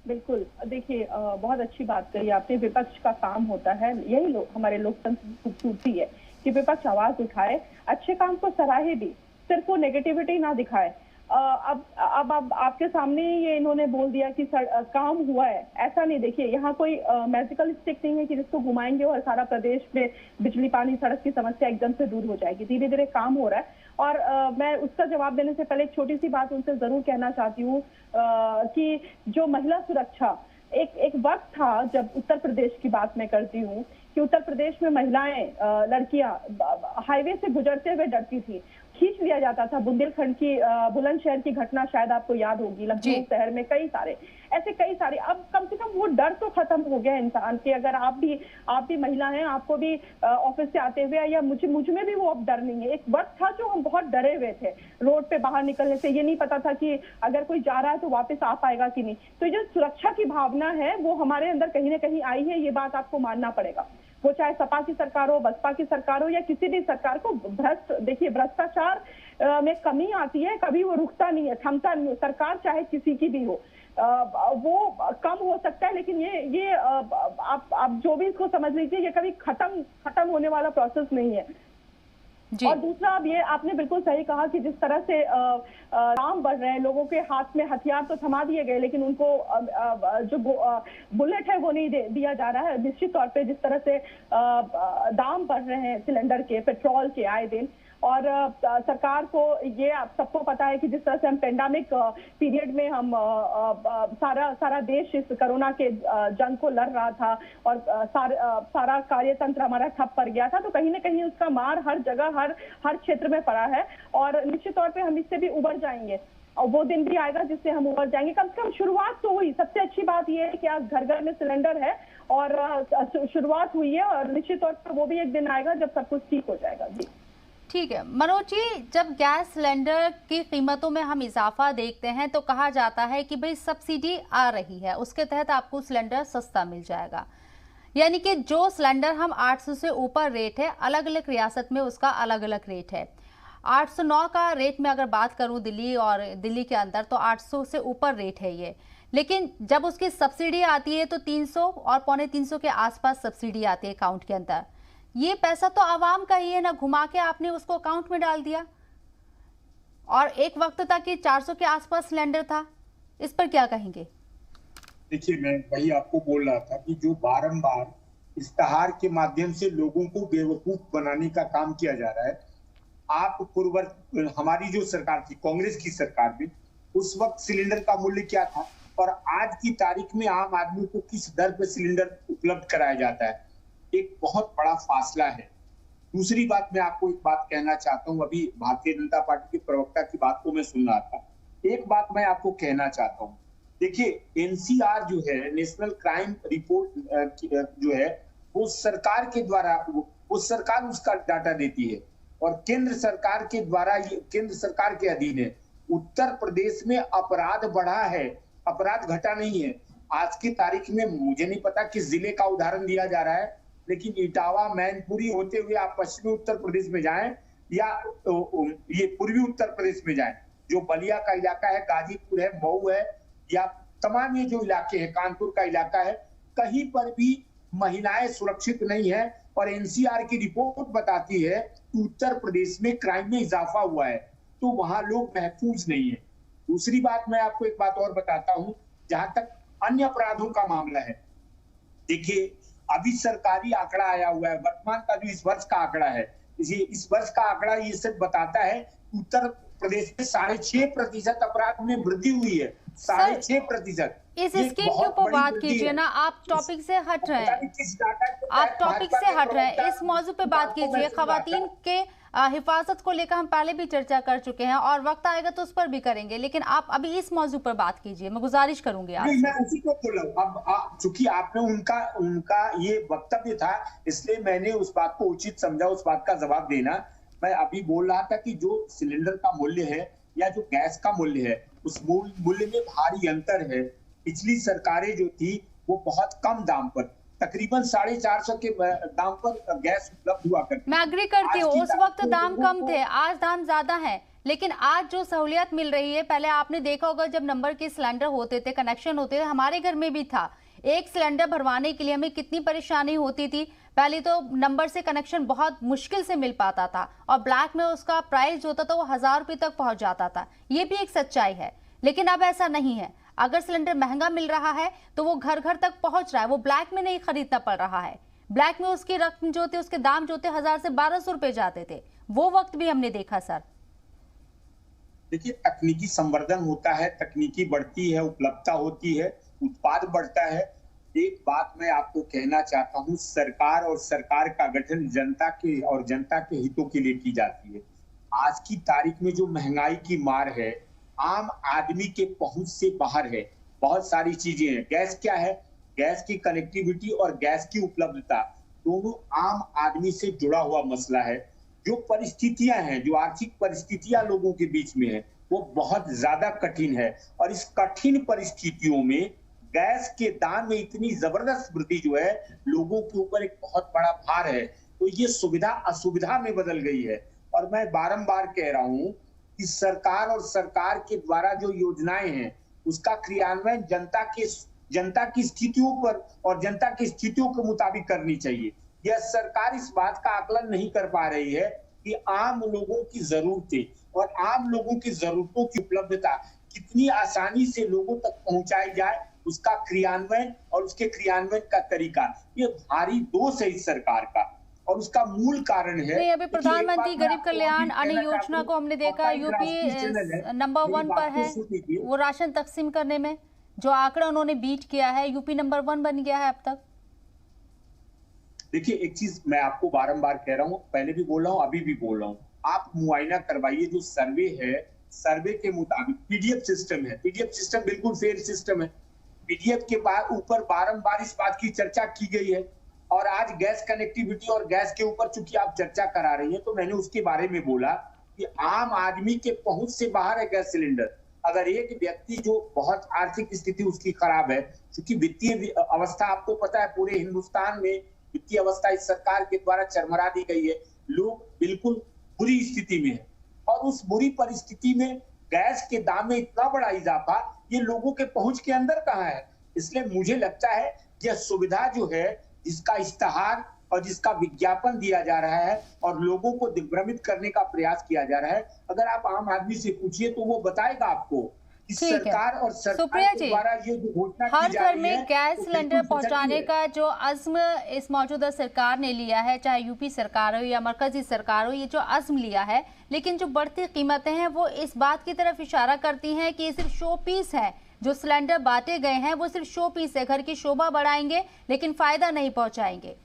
Speaker 5: बिल्कुल, देखिए बहुत अच्छी बात कही आपने। विपक्ष का काम होता है, यही हमारे लोकतंत्र की खूबसूरती है कि विपक्ष आवाज उठाए, अच्छे काम को सराहे भी, सिर्फ वो नेगेटिविटी ना दिखाए। अब आपके सामने ये इन्होंने बोल दिया कि काम हुआ है, ऐसा नहीं। देखिए यहाँ कोई मैजिकल स्टिक नहीं है कि जिसको घुमाएंगे और सारा प्रदेश में बिजली पानी सड़क की समस्या एकदम से दूर हो जाएगी। धीरे धीरे काम हो रहा है और मैं उसका जवाब देने से पहले एक छोटी सी बात उनसे जरूर कहना चाहती हूँ कि जो महिला सुरक्षा, एक वक्त था जब उत्तर प्रदेश की बात मैं करती हूँ कि उत्तर प्रदेश में महिलाएं, लड़कियां हाईवे से गुजरते हुए डरती थी, खींच लिया जाता था। बुंदेलखंड की बुलंदशहर की घटना शायद आपको याद होगी, लखनऊ शहर में कई सारे। अब कम से कम वो डर तो खत्म हो गया इंसान के। अगर आप भी महिला हैं, आपको भी ऑफिस से आते हुए या मुझ में भी वो अब डर नहीं है। एक वक्त था जो हम बहुत डरे हुए थे रोड पे बाहर निकलने से, ये नहीं पता था कि अगर कोई जा रहा है तो वापस आ पाएगा कि नहीं। तो जो सुरक्षा की भावना है वो हमारे अंदर कहीं ना कहीं आई है, ये बात आपको मानना पड़ेगा। वो चाहे सपा की सरकार हो, बसपा की सरकार हो या किसी भी सरकार को। देखिए भ्रष्टाचार में कमी आती है, कभी वो रुकता नहीं है, थमता नहीं है। सरकार चाहे किसी की भी हो, वो कम हो सकता है, लेकिन ये आप जो भी इसको समझ लीजिए, ये कभी खत्म होने वाला प्रोसेस नहीं है। और दूसरा, अब ये आपने बिल्कुल सही कहा कि जिस तरह से दाम बढ़ रहे हैं, लोगों के हाथ में हथियार तो थमा दिए गए लेकिन उनको जो बुलेट है वो नहीं दिया जा रहा है। निश्चित तौर पे जिस तरह से दाम बढ़ रहे हैं सिलेंडर के, पेट्रोल के आए दिन, और सरकार को ये आप सबको पता है कि जिस तरह से हम पेंडेमिक पीरियड में हम सारा देश इस कोरोना के जंग को लड़ रहा था और सारा कार्यतंत्र हमारा ठप पड़ गया था, तो कहीं ना कहीं उसका मार हर जगह हर क्षेत्र में पड़ा है और निश्चित तौर पे हम इससे भी उबर जाएंगे और वो दिन भी आएगा जिससे हम उबर जाएंगे। कम से कम शुरुआत तो हुई। सबसे अच्छी बात यह है कि आज घर घर में सिलेंडर है और शुरुआत हुई है और निश्चित तौर पर वो भी एक दिन आएगा जब सब कुछ ठीक हो जाएगा। जी
Speaker 1: ठीक है मनोज जी, जब गैस सिलेंडर की कीमतों में हम इजाफा देखते हैं तो कहा जाता है कि भाई सब्सिडी आ रही है, उसके तहत आपको सिलेंडर सस्ता मिल जाएगा। यानी कि जो सिलेंडर हम 800 से ऊपर रेट है, अलग अलग रियासत में उसका अलग अलग रेट है। 809 का रेट में अगर बात करूं दिल्ली के अंदर तो 800 से ऊपर रेट है ये, लेकिन जब उसकी सब्सिडी आती है तो 300 और 350 के आसपास सब्सिडी आती है अकाउंट के अंदर। ये पैसा तो आवाम का ही है ना, घुमा के आपने उसको अकाउंट में डाल दिया। और एक वक्त तक कि 400 के आसपास सिलेंडर था, इस पर क्या कहेंगे?
Speaker 4: देखिए, मैं वही आपको बोल रहा था कि जो बारंबार इश्तहार के माध्यम से लोगों को बेवकूफ बनाने का काम किया जा रहा है। आप हमारी जो सरकार थी, कांग्रेस की सरकार में उस वक्त सिलेंडर का मूल्य क्या था और आज की तारीख में आम आदमी को किस दर पे सिलेंडर उपलब्ध कराया जाता है, एक बहुत बड़ा फासला है। दूसरी बात, मैं आपको एक बात कहना चाहता हूं, अभी भारतीय जनता पार्टी के प्रवक्ता की बात को मैं सुन रहा था, एक बात मैं आपको कहना चाहता हूं। देखिए एनसीआर जो है, नेशनल क्राइम रिपोर्ट जो है, वो सरकार के द्वारा वो सरकार उसका डाटा देती है और केंद्र सरकार के द्वारा, केंद्र सरकार के अधीन है। उत्तर प्रदेश में अपराध बढ़ा है, अपराध घटा नहीं है। आज की तारीख में मुझे नहीं पता किस जिले का उदाहरण दिया जा रहा है, लेकिन इटावा, मैनपुरी होते हुए आप पश्चिमी उत्तर प्रदेश में जाएं या ये पूर्वी उत्तर प्रदेश में जाएं, जो बलिया का इलाका है, गाजीपुर है, मऊ है, या तमाम ये जो इलाके हैं, कानपुर का इलाका है, कहीं पर भी महिलाएं सुरक्षित नहीं है। और एनसीआर की रिपोर्ट बताती है कि उत्तर प्रदेश में क्राइम में इजाफा हुआ है, तो वहां लोग महफूज नहीं है। दूसरी बात, मैं आपको एक बात और बताता हूं, जहां तक अन्य अपराधों का मामला है, देखिए अभी सरकारी आंकड़ा आया हुआ है, वर्तमान का जो इस वर्ष का आंकड़ा है, इस वर्ष का आंकड़ा ये सिर्फ बताता है उत्तर प्रदेश में 6.5% अपराध में वृद्धि हुई है, 6.5%।
Speaker 1: इस स्कीम के ऊपर बात कीजिए ना, आप टॉपिक से हट रहे हैं, आप टॉपिक से हट रहे हैं, इस मौजू पे बात कीजिए। खवातीन के हिफाजत को लेकर हम पहले भी चर्चा कर चुके हैं और वक्त आएगा तो उस पर भी करेंगे, लेकिन आप अभी इस मौजू पर बात कीजिए, मैं गुजारिश करूंगी आपसे।
Speaker 4: मैं उसी को बोल रहा हूँ। अब चूंकि आपने उनका ये वक्तव्य था, इसलिए मैंने उस बात को उचित समझा, उस बात का जवाब देना। मैं अभी बोल रहा था कि जो सिलेंडर का मूल्य है या जो गैस का मूल्य है, उस मूल्य में भारी अंतर है। पिछली सरकारें जो थी वो बहुत कम दाम पर, तकरीबन 450 के दाम पर गैस उपलब्ध हुआ करती।
Speaker 1: मैं एग्री करती हूँ, उस वक्त दाम कम थे, आज दाम ज्यादा है, लेकिन आज जो सहूलियत मिल रही है, पहले आपने देखा होगा जब नंबर के सिलेंडर होते थे, कनेक्शन होते थे, हमारे घर में भी था, एक सिलेंडर भरवाने के लिए हमें कितनी परेशानी होती थी। पहले तो नंबर से कनेक्शन बहुत मुश्किल से मिल पाता था और ब्लैक में उसका प्राइस जो होता था वो 1000 रुपये तक पहुंच जाता था, ये भी एक सच्चाई है। लेकिन अब ऐसा नहीं है, अगर सिलेंडर महंगा मिल रहा है तो वो घर घर तक पहुंच रहा है, वो ब्लैक में नहीं खरीदना पड़ रहा है। ब्लैक में उसकी रकम जो थी, उसके दाम जो थे 1000 से 1200 रुपए जाते थे, वो वक्त भी हमने देखा। सर
Speaker 4: देखिए, तकनीकी संवर्धन होता है, तकनीकी बढ़ती है, उपलब्धता होती है, उत्पाद बढ़ता है। एक बात मैं आपको कहना चाहता हूं, सरकार और सरकार का गठन जनता के और जनता के हितों के लिए की जाती है। आज की तारीख में जो महंगाई की मार है, आम आदमी के पहुंच से बाहर है। बहुत सारी चीजें हैं। गैस क्या है? गैस की कनेक्टिविटी और गैस की उपलब्धता दोनों आम आदमी से जुड़ा हुआ मसला है। जो परिस्थितियां हैं, जो आर्थिक परिस्थितियां लोगों के बीच में है, वो बहुत ज्यादा कठिन है। और इस कठिन परिस्थितियों में गैस के दाम में इतनी जबरदस्त वृद्धि जो है, लोगों के ऊपर एक बहुत बड़ा भार है। तो ये सुविधा असुविधा में बदल गई है। और मैं बारंबार कह रहा हूं कि सरकार और सरकार के द्वारा जो योजनाएं हैं, उसका क्रियान्वयन जनता की स्थितियों पर और जनता की स्थितियों के मुताबिक करनी चाहिए। यह सरकार इस बात का आकलन नहीं कर पा रही है कि आम लोगों की जरूरतें और आम लोगों की जरूरतों की उपलब्धता कितनी आसानी से लोगों तक पहुंचाई जाए, उसका क्रियान्वयन और उसके क्रियान्वयन का तरीका, ये भारी दोष है इस सरकार का। और उसका मूल कारण है,
Speaker 1: नहीं, अभी प्रधानमंत्री गरीब कल्याण अन्न योजना को हमने देखा यूपी नंबर 1 पर है, वो राशन तकसीम करने में जो आंकड़ा उन्होंने बीट किया है, यूपी नंबर 1 बन गया है अब तक।
Speaker 4: देखिए, एक चीज मैं आपको बारंबार कह रहा हूँ, पहले भी बोल रहा हूँ, अभी भी बोल रहा हूँ, आप मुआयना करवाइए। जो सर्वे है, सर्वे के मुताबिक पीडीएफ सिस्टम है, पीडीएफ सिस्टम बिल्कुल फेयर सिस्टम है। पीडीएफ के ऊपर बारंबार इस बात की चर्चा की गई है। और आज गैस कनेक्टिविटी और गैस के ऊपर चूंकि आप चर्चा करा रही हैं, तो मैंने उसके बारे में बोला कि आम आदमी के पहुंच से बाहर है गैस सिलेंडर। अगर एक व्यक्ति जो बहुत आर्थिक स्थिति उसकी खराब है, क्योंकि वित्तीय अवस्था आपको पता है पूरे हिंदुस्तान में वित्तीय अवस्था इस सरकार के द्वारा चरमरा दी गई है, लोग बिल्कुल बुरी स्थिति में है। और उस बुरी परिस्थिति में गैस के दाम में इतना बड़ा इजाफा, ये लोगों के पहुंच के अंदर कहाँ है। इसलिए मुझे लगता है यह सुविधा जो है, जिसका इश्तहार और जिसका विज्ञापन दिया जा रहा है और लोगों को दिग्भ्रमित करने का प्रयास किया जा रहा है, अगर आप आम आदमी से पूछिए तो वो बताएगा आपको इस
Speaker 1: ठीक है।
Speaker 4: सरकार और
Speaker 1: सुप्रिया
Speaker 4: सरकार के
Speaker 1: जी,
Speaker 4: द्वारा ये जो घोषणा
Speaker 1: हर
Speaker 4: की जा
Speaker 1: घर
Speaker 4: रही
Speaker 1: में
Speaker 4: है
Speaker 1: गैस
Speaker 4: वो
Speaker 1: सिलेंडर
Speaker 4: बिल्कुल
Speaker 1: पहुंचाने
Speaker 4: सही है।
Speaker 1: का जो अज़्म इस मौजूदा सरकार ने लिया है, चाहे यूपी सरकार हो या मरकजी सरकार हो, ये जो अज़्म लिया है, लेकिन जो बढ़ती कीमतें हैं वो इस बात की तरफ इशारा करती हैं कि ये सिर्फ शो पीस है। जो सिलेंडर बांटे गए हैं वो सिर्फ शो पीस है, घर की शोभा बढ़ाएंगे लेकिन फायदा नहीं पहुंचाएंगे।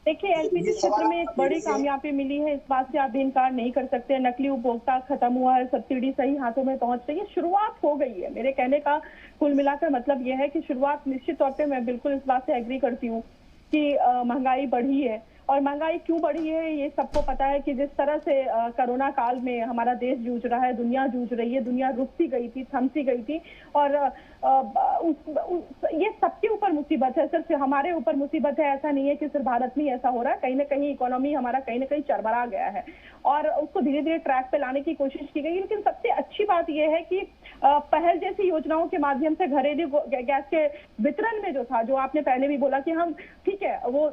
Speaker 5: देखिए, एलपीजी क्षेत्र में एक बड़ी कामयाबी मिली है, इस बात से आप भी इनकार नहीं कर सकते। नकली उपभोक्ता खत्म हुआ है, सब्सिडी सही हाथों में पहुंच रही है, शुरुआत हो गई है। मेरे कहने का कुल मिलाकर मतलब यह है कि शुरुआत निश्चित तौर पे मैं बिल्कुल इस बात से एग्री करती हूँ कि महंगाई बढ़ी है। और महंगाई क्यों बढ़ी है ये सबको पता है कि जिस तरह से कोरोना काल में हमारा देश जूझ रहा है, दुनिया जूझ रही है, दुनिया रुकती गई थी, थमसी गई थी। और ये सबके ऊपर मुसीबत है, सिर्फ हमारे ऊपर मुसीबत है ऐसा नहीं है कि सिर्फ भारत में ऐसा हो रहा है। कहीं ना कहीं इकोनॉमी हमारा कहीं ना कहीं चरमरा गया है और उसको धीरे धीरे ट्रैक पे लाने की कोशिश की गई। लेकिन सबसे अच्छी बात यह है कि पहल जैसी योजनाओं के माध्यम से घरेलू गैस के वितरण में जो था, जो आपने पहले भी बोला कि हम ठीक है वो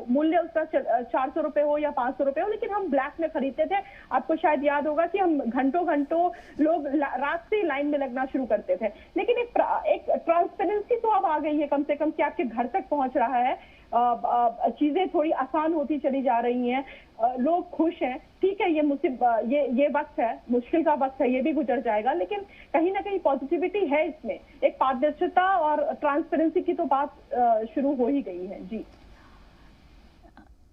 Speaker 5: मूल्य उसका 400 रुपए हो या 500 रुपए हो, लेकिन हम ब्लैक में खरीदते थे। आपको शायद याद होगा कि हम घंटों घंटों लोग रात से लाइन में लगना शुरू करते थे। लेकिन एक ट्रांसपेरेंसी तो अब आ गई है, कम से कम कि आपके घर तक पहुंच रहा है, चीजें थोड़ी आसान होती चली जा रही हैं, लोग खुश हैं। ठीक है, ये वक्त है, मुश्किल का वक्त है, ये भी गुजर जाएगा, लेकिन कहीं ना कहीं पॉजिटिविटी है इसमें। एक पारदर्शिता और ट्रांसपेरेंसी की तो बात शुरू हो ही गई है। जी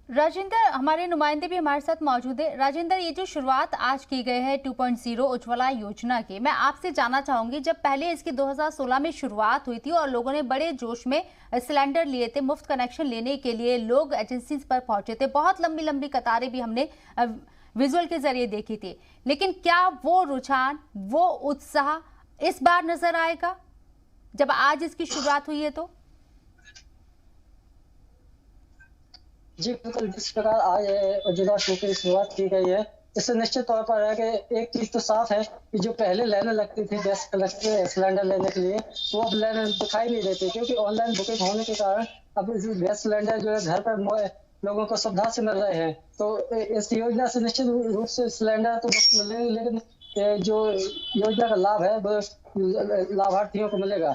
Speaker 1: राजेंद्र, हमारे नुमाइंदे भी हमारे साथ मौजूद है। राजेंद्र, ये जो शुरुआत आज की गई है 2.0 उज्ज्वला योजना की, मैं आपसे जानना चाहूंगी, जब पहले इसकी 2016 में शुरुआत हुई थी और लोगों ने बड़े जोश में सिलेंडर लिए थे, मुफ्त कनेक्शन लेने के लिए लोग एजेंसीज पर पहुंचे थे, बहुत लंबी लंबी कतारें भी हमने विजुअल के जरिए देखी थी, लेकिन क्या वो रुझान, वो उत्साह इस बार नजर आएगा जब आज इसकी शुरुआत हुई है? तो
Speaker 6: जी बिल्कुल, जिस प्रकार आज उज्ज्वला शो की शुरुआत की गई है, इससे निश्चित तौर पर है कि एक चीज तो साफ है कि जो पहले लाइनें लगती थी गैस कनेक्शन सिलेंडर लेने के लिए, वो अब लाइनें दिखाई नहीं देती, क्योंकि ऑनलाइन बुकिंग होने के कारण अब गैस सिलेंडर जो है घर पर लोगों को सुविधा से मिल रहे हैं। तो इस योजना से निश्चित रूप से सिलेंडर तो मिलेंगे, लेकिन जो योजना का लाभ है वो लाभार्थियों को मिलेगा।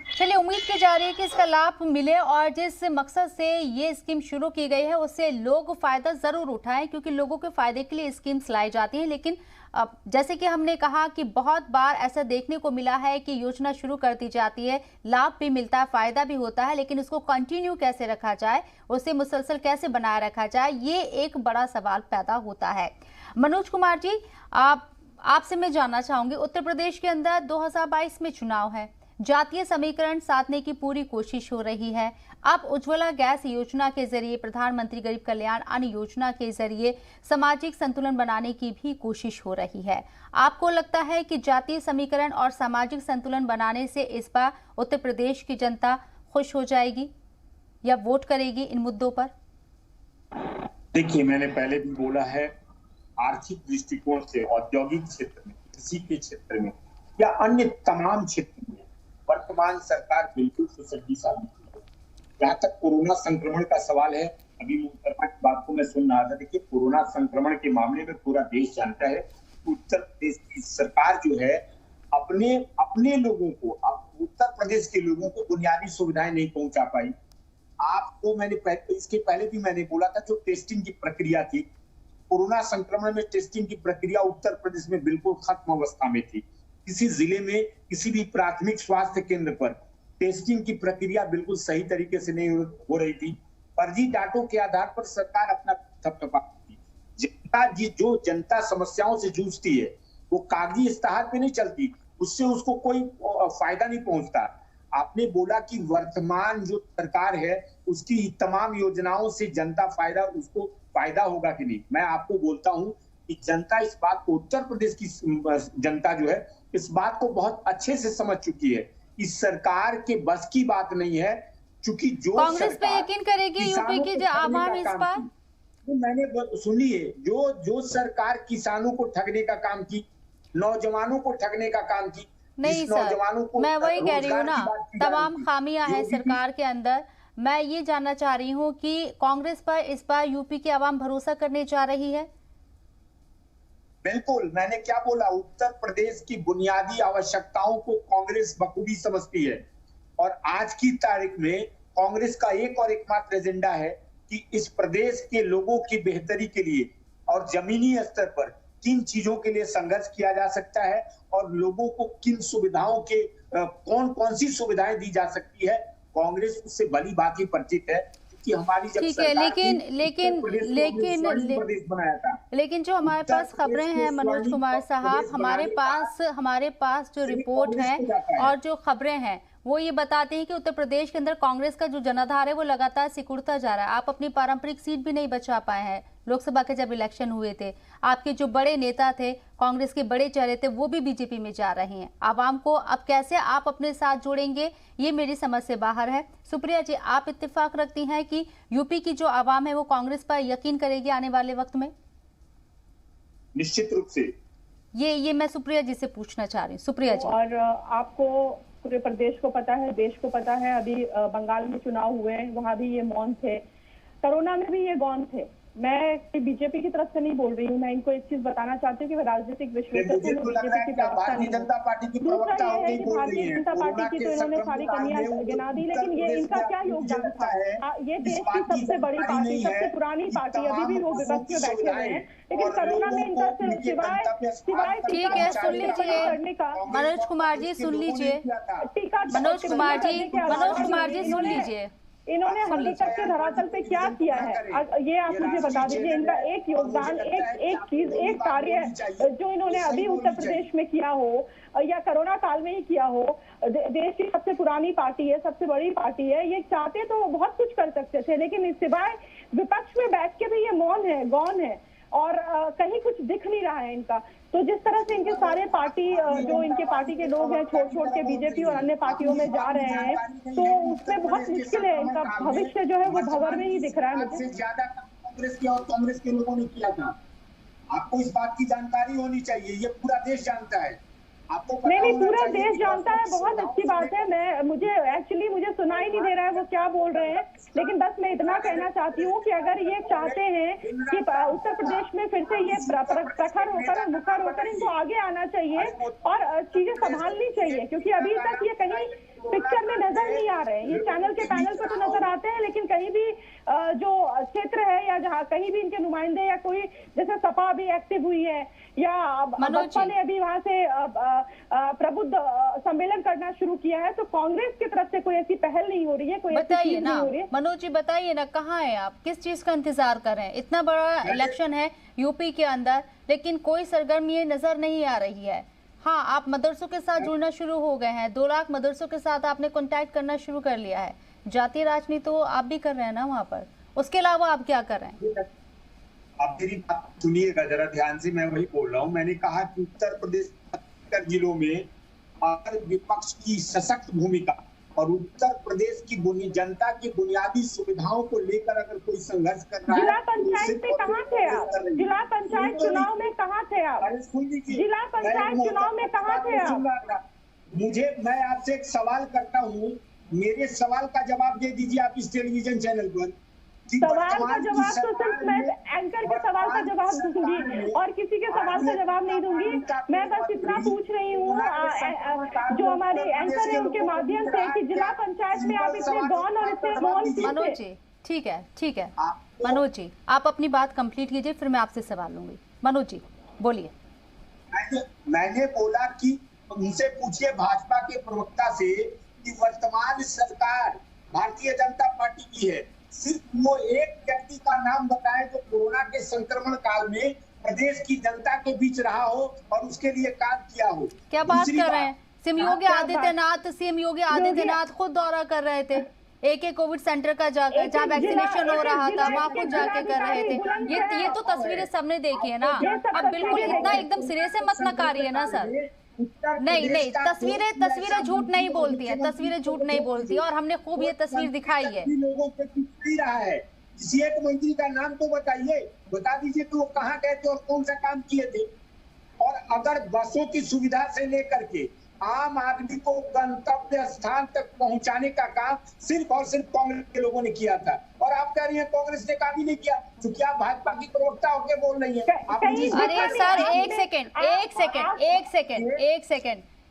Speaker 1: चलिए, उम्मीद की जा रही है कि इसका लाभ मिले और जिस मकसद से ये स्कीम शुरू की गई है उससे लोग फायदा जरूर उठाएं, क्योंकि लोगों के फायदे के लिए स्कीम्स लाई जाती हैं। लेकिन जैसे कि हमने कहा कि बहुत बार ऐसा देखने को मिला है कि योजना शुरू कर दी जाती है, लाभ भी मिलता है, फायदा भी होता है, लेकिन उसको कंटिन्यू कैसे रखा जाए, उसे मुसलसल कैसे बनाए रखा जाए, ये एक बड़ा सवाल पैदा होता है। मनोज कुमार जी, आपसे मैं जानना चाहूंगी, उत्तर प्रदेश के अंदर 2022 में चुनाव है, जातीय समीकरण साधने की पूरी कोशिश हो रही है। अब उज्ज्वला गैस योजना के जरिए, प्रधानमंत्री गरीब कल्याण अन्न योजना के जरिए सामाजिक संतुलन बनाने की भी कोशिश हो रही है। आपको लगता है कि जातीय समीकरण और सामाजिक संतुलन बनाने से इस बार उत्तर प्रदेश की जनता खुश हो जाएगी या वोट करेगी इन मुद्दों पर?
Speaker 4: देखिए, मैंने पहले भी बोला है, आर्थिक दृष्टिकोण से औद्योगिक क्षेत्र में, कृषि के क्षेत्र में या अन्य तमाम क्षेत्र में वर्तमान सरकार बिल्कुल सुसज्जित साबित हुई है। जहाँ तक कोरोना संक्रमण का सवाल है, अभी मुख्यमंत्री की बात को मैं सुन रहा था। देखिए, कोरोना संक्रमण के मामले में पूरा देश जानता है कि उत्तर प्रदेश की सरकार जो है अपने लोगों को, उत्तर प्रदेश के लोगों को बुनियादी सुविधाएं नहीं पहुंचा पाई। आपको इसके पहले भी मैंने बोला था, जो टेस्टिंग की प्रक्रिया थी, कोरोना संक्रमण में टेस्टिंग की प्रक्रिया उत्तर प्रदेश में बिल्कुल खत्म अवस्था में थी। किसी जिले में किसी भी प्राथमिक स्वास्थ्य केंद्र पर टेस्टिंग की प्रक्रिया बिल्कुल सही तरीके से नहीं हो रही थी। फर्जी डाटों के आधार पर सरकार अपना थपथपाती थी। जो जनता समस्याओं से जूझती है वो कागजी इस्तेहार पे नहीं चलती, उससे उसको कोई फायदा नहीं पहुंचता। आपने बोला कि वर्तमान जो सरकार है उसकी तमाम योजनाओं से जनता उसको फायदा होगा कि नहीं। मैं आपको बोलता हूं कि जनता इस बात को, उत्तर प्रदेश की जनता जो है इस बात को बहुत अच्छे से समझ चुकी है। इस सरकार के बस की बात नहीं है, क्योंकि जो
Speaker 1: कांग्रेस पे यकीन करेगी यूपी की जो आवाम इस बार?
Speaker 4: तो मैंने सुनिए, जो सरकार किसानों को ठगने का काम की, नौजवानों को ठगने का काम की,
Speaker 1: नहीं सर, मैं वही कह रही हूँ ना, तमाम खामियां हैं सरकार के अंदर। मैं ये जानना चाह रही हूँ कि कांग्रेस पर इस बार यूपी की आवाम भरोसा करने जा रही है?
Speaker 4: बिल्कुल, मैंने क्या बोला, उत्तर प्रदेश की बुनियादी आवश्यकताओं को कांग्रेस बखूबी समझती है और आज की तारीख में कांग्रेस का एक और एकमात्र एजेंडा है कि इस प्रदेश के लोगों की बेहतरी के लिए और जमीनी स्तर पर किन चीजों के लिए संघर्ष किया जा सकता है और लोगों को किन सुविधाओं के कौन कौन सी सुविधाएं दी जा सकती है, कांग्रेस उससे भली भांति परिचित है कि हमारी जब
Speaker 1: ठीक है। लेकिन जो हमारे पास खबरें हैं मनोज कुमार साहब, हमारे पास जो रिपोर्ट है और जो खबरें हैं वो ये बताते हैं कि उत्तर प्रदेश के अंदर कांग्रेस का जो जनाधार है वो लगातार सिकुड़ता जा रहा है। आप अपनी पारंपरिक सीट भी नहीं बचा पाए हैं। लोकसभा के जब इलेक्शन हुए थे, आपके जो बड़े नेता थे, कांग्रेस के बड़े चेहरे थे, वो भी बीजेपी में जा रहे हैं। आवाम को अब कैसे आप अपने साथ जोड़ेंगे, ये मेरी समझ से बाहर है। सुप्रिया जी, आप इत्तेफाक रखती हैं कि यूपी की जो आवाम है वो कांग्रेस पर यकीन करेगी आने वाले वक्त में?
Speaker 4: निश्चित रूप से
Speaker 1: ये मैं सुप्रिया जी से पूछना चाह रही हूँ। सुप्रिया जी,
Speaker 5: और आपको पूरे प्रदेश को पता है, देश को पता है, अभी बंगाल में चुनाव हुए हैं, वहां भी ये मौन थे, कोरोना में भी ये गौन थे। मैं बीजेपी की तरफ से नहीं बोल रही हूँ, मैं इनको एक चीज बताना चाहती हूँ कि राजनीतिक विश्लेषक
Speaker 4: भारतीय जनता पार्टी की
Speaker 5: दूसरा ये है कि भारतीय जनता पार्टी की तो इन्होंने सारी कमियां गिना दी, लेकिन ये इनका क्या योगदान था? ये देश की सबसे बड़ी पार्टी, सबसे पुरानी पार्टी, अभी भी वो विपक्ष में बैठे हुए हैं, लेकिन कोरोना में इनका सिवाय
Speaker 1: ठीक है, सुन लीजिए मनोज कुमार जी, सुन लीजिए मनोज कुमार जी सुन लीजिए,
Speaker 5: इन्होंने हकीकत के धरातल पे क्या किया है, ये आप मुझे बता दीजिए। इनका एक योगदान, एक चीज, एक कार्य जो इन्होंने अभी उत्तर प्रदेश में किया हो या कोरोना काल में ही किया हो। देश की सबसे पुरानी पार्टी है, सबसे बड़ी पार्टी है, ये चाहते तो बहुत कुछ कर सकते थे, लेकिन सिवाय विपक्ष में बैठ के भी ये मौन है, गौन है और कहीं कुछ दिख नहीं रहा है इनका। तो जिस तरह से इनके सारे पार्टी जो इनके पार्टी के लोग हैं छोड़ के बीजेपी और अन्य पार्टियों में जा रहे हैं, तो उसमें बहुत मुश्किल है, इनका भविष्य जो है वो भंवर में ही दिख रहा है मुझे।
Speaker 4: ज्यादा कांग्रेस के और कांग्रेस के लोगों ने किया था, आपको इस बात की जानकारी होनी चाहिए, ये पूरा देश जानता है, आपको
Speaker 5: नहीं पूरा देश जानता है, बहुत अच्छी बात है। मुझे सुनाई नहीं दे रहा है वो क्या बोल रहे हैं, लेकिन बस मैं इतना कहना चाहती हूँ कि अगर ये चाहते हैं कि उत्तर प्रदेश में फिर से ये प्रखर होकर और मुखर होकर इनको आगे आना चाहिए और चीजें संभालनी चाहिए, क्योंकि अभी तक ये कहीं पिक्चर में नजर नहीं आ रहे हैं। ये चैनल के पैनल पर तो नजर आते हैं, लेकिन कहीं भी जो क्षेत्र है या जहाँ कहीं भी इनके नुमाइंदे या कोई, जैसे सपा अभी एक्टिव हुई है या बसपा ने अभी वहां से प्रबुद्ध सम्मेलन करना शुरू किया है, तो कांग्रेस की तरफ से कोई ऐसी पहल नहीं हो रही है, कोई
Speaker 1: बताइए ना मनोज जी, बताइए ना कहाँ है आप, किस चीज का इंतजार कर रहे हैं? इतना बड़ा इलेक्शन है यूपी के अंदर, लेकिन कोई सरगर्मी नजर नहीं आ रही है। हाँ, आप मदरसों के साथ जुड़ना शुरू हो गए हैं, 2 लाख मदरसों के साथ आपने कांटेक्ट करना शुरू कर लिया है। जातीय राजनीति तो आप भी कर रहे हैं ना वहाँ पर, उसके अलावा आप क्या कर रहे हैं?
Speaker 4: आप मेरी बात सुनिएगा जरा ध्यान से, मैं वही बोल रहा हूँ। मैंने कहा कि उत्तर प्रदेश जिलों में अगर विपक्ष की सशक्त भूमिका और उत्तर प्रदेश की जनता की बुनियादी सुविधाओं को लेकर अगर कोई संघर्ष कर रहा है,
Speaker 5: जिला पंचायत में कहाँ थे आप? जिला पंचायत चुनाव में कहाँ थे आप? जिला पंचायत चुनाव में कहाँ थे आप?
Speaker 4: मैं आपसे एक सवाल करता हूँ, मेरे सवाल का जवाब दे दीजिए आप इस टेलीविजन चैनल पर।
Speaker 5: सवाल का जवाब तो सिर्फ मैं एंकर के सवाल का जवाब दूंगी और किसी के सवाल का जवाब नहीं दूंगी। मैं बस इतना पूछ रही हूँ जो हमारे एंकर है उनके माध्यम से कि जिला पंचायत में आप इतने गौन और इतने मौन।
Speaker 1: मनोज जी ठीक है मनोज जी, आप अपनी बात कंप्लीट कीजिए, फिर मैं आपसे सवाल लूंगी। मनोज जी बोलिए।
Speaker 4: मैंने बोला कि उनसे पूछिए भाजपा के प्रवक्ता से कि वर्तमान सरकार भारतीय जनता पार्टी की है, सिर्फ वो एक व्यक्ति का नाम बताए जो कोरोना के संक्रमण काल में प्रदेश की जनता के बीच रहा हो और उसके लिए काम किया हो।
Speaker 1: क्या बात कर रहे हैं? सीएम योगी आदित्यनाथ खुद दौरा कर रहे थे, एक कोविड सेंटर का जाकर, जहाँ वैक्सीनेशन हो रहा था वहाँ खुद जाके कर रहे थे। ये तो तस्वीरें सबने देखी है ना। अब बिल्कुल इतना एकदम सिरे से मत नकारिए ना सर। नहीं, तस्वीरें झूठ नहीं बोलती है, तस्वीरें झूठ नहीं बोलती, और हमने खूब ये तस्वीर दिखाई है।
Speaker 4: लोगों पे रहा है, किसी एक मंत्री का नाम तो बताइए, बता दीजिए कि वो कहाँ गए थे और कौन सा काम किए थे। और अगर बसों की सुविधा से लेकर के आम आदमी को गंतव्य स्थान तक पहुंचाने का काम सिर्फ और सिर्फ कांग्रेस के लोगों ने किया था। और आप कह रही हैं कांग्रेस ने काम ही नहीं किया, क्योंकि आप भाजपा की प्रवक्ता होकर बोल रही हैं।
Speaker 1: अरे सर